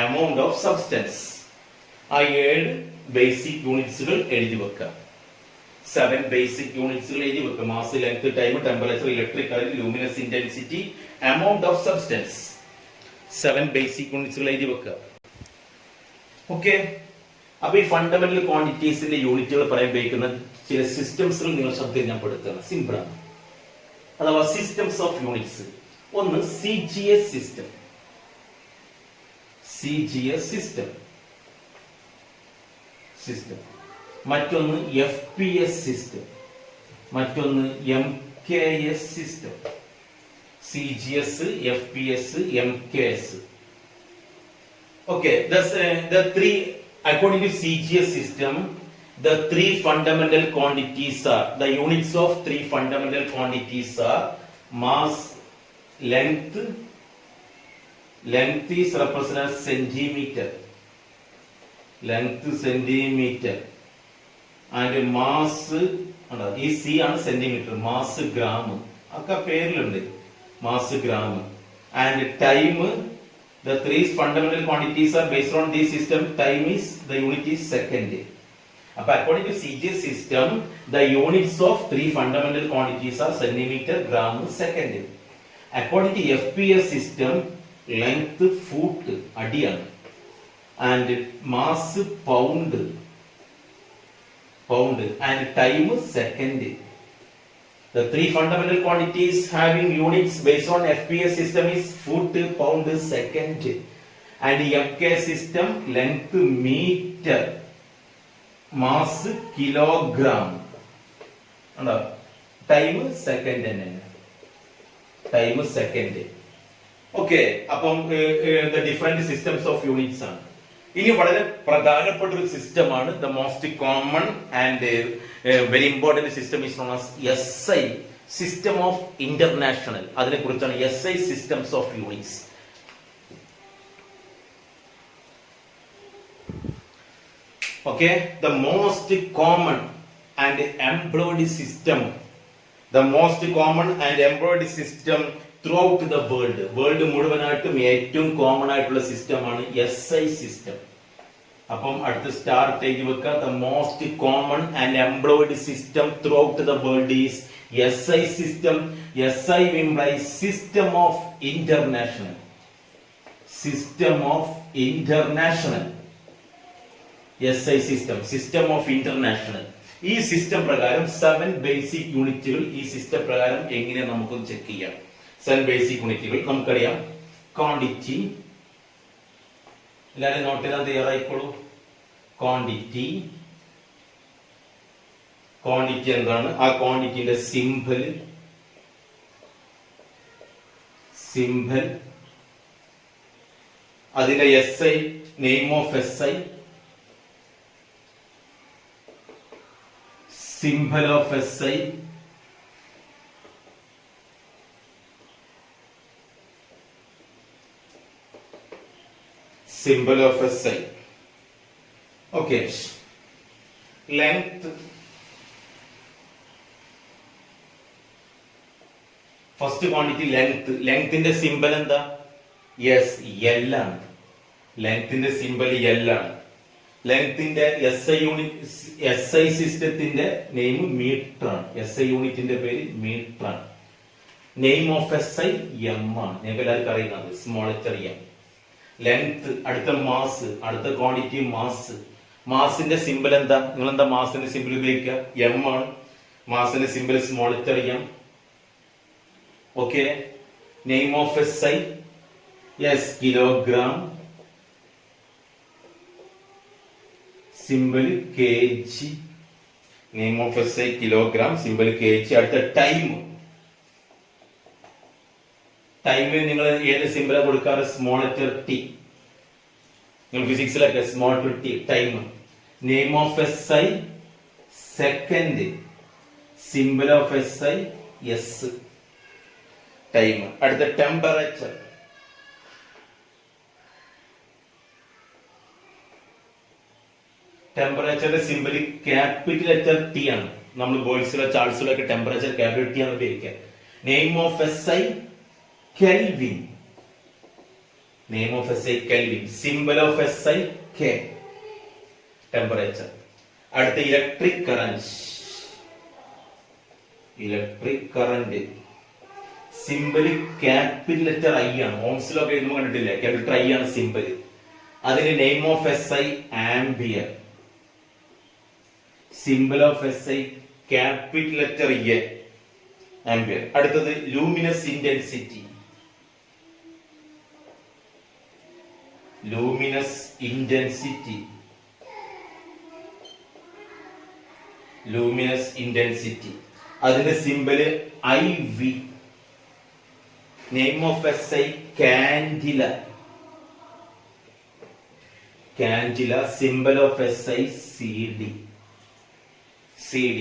amount of substance ആ 7 ബേസിക് യൂണിറ്റ്സുകൾ എഴുതി വെക്കുക. 7 ബേസിക് യൂണിറ്റ്സുകൾ എഴുതി വെക്കുക. Mass, length, time, temperature, electric current, luminous intensity, amount of substance. 7 basic യൂണിറ്റ്സുകൾ എഴുതി വെക്കുക. ഓക്കെ. അപ്പൊ ഈ ഫണ്ടമെന്റൽ ക്വാണ്ടിറ്റീസിന്റെ യൂണിറ്റുകൾ പറയാൻ ഉപയോഗിക്കുന്ന ചില സിസ്റ്റംസുകൾ നിങ്ങൾ ശ്രദ്ധയിൽ ഞാൻ പെടുത്തുകയാണ്. സിമ്പിൾ ആണ്. അഥവാ സിസ്റ്റംസ് ഓഫ് യൂണിറ്റ്സ്. ഒന്ന് CGS സിസ്റ്റം. CGS system. മറ്റൊന്ന് FPS സിസ്റ്റം. മറ്റൊന്ന് MKS system. CGS, FPS, MKS. Okay, the three, according to CGS system, the three fundamental quantities are, the units of three fundamental quantities are mass, length is represented as centimeter, length centimeter, and mass ഈ C ആണ് സെന്റിമീറ്റർ, മാസ് ഗ്രാം, ഒക്കെ പേരിലുണ്ട്, mass gram, and time. The three fundamental quantities are based on this system. Time is, the unit is second. According to CGS system, the units of three fundamental quantities are centimeter, gram, second. According to FPS system, length foot, adiyan, and mass pound, and time second. The three fundamental quantities having units based on FPS system is foot, pound, second, and MK system length meter, mass kilogram, and time second. Time second. Okay, upon the different systems of units are. ഇനി വളരെ പ്രധാനപ്പെട്ട ഒരു സിസ്റ്റമാണ്, the most common and very important system is known as SI, system of international. അതിനെ കുറിച്ചാണ് SI, systems of units. Okay, the most common and employed system, the most common and employed system through out the world മുഴുവനായിട്ടും ഏറ്റവും കോമൺ ആയിട്ടുള്ള സിസ്റ്റമാണ് SI സിസ്റ്റം. അപ്പം അടുത്ത സ്റ്റാർട്ട് ചെയ്ത് വെക്കുക. The most common and employed system through out the world is SI system. SI implies system of international. System of international. SI system, system of international. ഈ സിസ്റ്റം പ്രകാരം 7 ബേസിക് യൂണിറ്റുകൾ ഈ സിസ്റ്റം പ്രകാരം എങ്ങനെ നമുക്കൊന്ന് ചെക്ക് ചെയ്യാം. 7 ബേസിക് യൂണിറ്റുകൾ നമുക്കറിയാം. ക്വാണ്ടിറ്റി, എല്ലാവരും നോട്ട് ചെയ്താൽ തയ്യാറായിക്കോളൂ. ക്വാണ്ടിറ്റി എന്താണ്? ആ ക്വാണ്ടിറ്റിയുടെ സിംബൽ, അതിന്റെ SI, name of SI, symbol of SI, symbol of SI. Okay, length, first quantity length ന്റെ സിംബൽ എന്താ? L ആണ്. length ന്റെ സിംബൽ L ആണ്. length ന്റെ SI യൂണിറ്റ്, SI സിസ്റ്റത്തിന്റെ നെയിം മീറ്റർ ആണ്. SI യൂണിറ്റിന്റെ പേര് മീറ്റർ ആണ്. നെയിം ഓഫ് SI M ആണ്. നിങ്ങൾക്ക് എല്ലാവർക്കും അറിയുന്നത് സ്മോൾ ലെറ്റർ M. ലെങ്ത്, അടുത്ത മാസ്, അടുത്ത ക്വാണ്ടിറ്റി മാസ്. മാസിന്റെ സിമ്പിൾ എന്താ? നിങ്ങൾ എന്താ മാസിന്റെ സിമ്പിൾ ഉപയോഗിക്കുക? M ആണ്. മാസിന്റെ symbol small letter M. Okay, name of SI kilogram, symbol kg. Name of SI kilogram, symbol kg. അടുത്ത ടൈം നിങ്ങൾ ഏത് സിമ്പിളാ കൊടുക്കാറ്? Small letter T. നിങ്ങൾ ഫിസിക്സിലൊക്കെ small letter T, time. Name of SI second, symbol of SI S, time. അടുത്ത ടെമ്പറേച്ചർ. ടെമ്പറേച്ചറിന്റെ സിമ്പൽ ക്യാപിറ്റൽ ലെറ്റർ ടി ആണ്. നമ്മൾ ബോയ്സിലോ ചാൾസിലോ ഒക്കെ ടെമ്പറേച്ചർ ക്യാപിറ്റൽ ടി ആണ് ഉപയോഗിക്കുക. Name of SI kelvin. Name of SI kelvin. Symbol of SI K. Temperature. അടുത്ത electric current. Electric current symbol capital letter I ആണ്. ഓംസിലൊക്കെ എഴുതുമ്പോൾ കണ്ടിട്ടില്ലേ, ക്യാപിറ്റൽ ഐ ആണ് സിമ്പൽ. അതിന് name of SI ampere. Symbol of SI capital letter A, ampere. അടുത്തത് luminous intensity. Luminous intensity. Luminous intensity അതിന്റെ symbol IV. Name of SI candela. Candela. Symbol of SI CD. CD.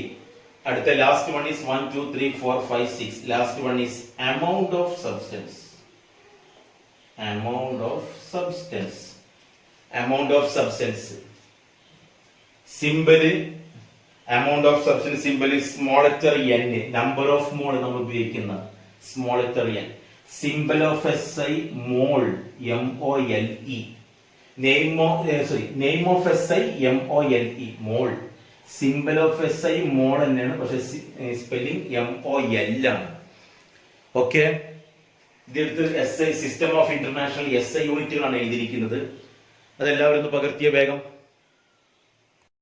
അടുത്ത last one is 1 2 3 4 5 6. Last one is amount of substance. amount of substance. amount of substance symbol amount of substance symbol small letter n. Number of mole നമ്മൾ ഉപയോഗിക്കുന്ന small letter n. Symbol of SI mole MOLE. Name of SI MOLE mole. Symbol of SI mole തന്നെയാണ്, പക്ഷെ സ്പെല്ലിംഗ് MOL ആണ്. ഓക്കെ, ഇതെടുത്ത് SI system of international SI യൂണിറ്റുകളാണ് എഴുതിയിരിക്കുന്നത്. അതെല്ലാവരും ഒന്ന് പകർത്തിയ വേഗം.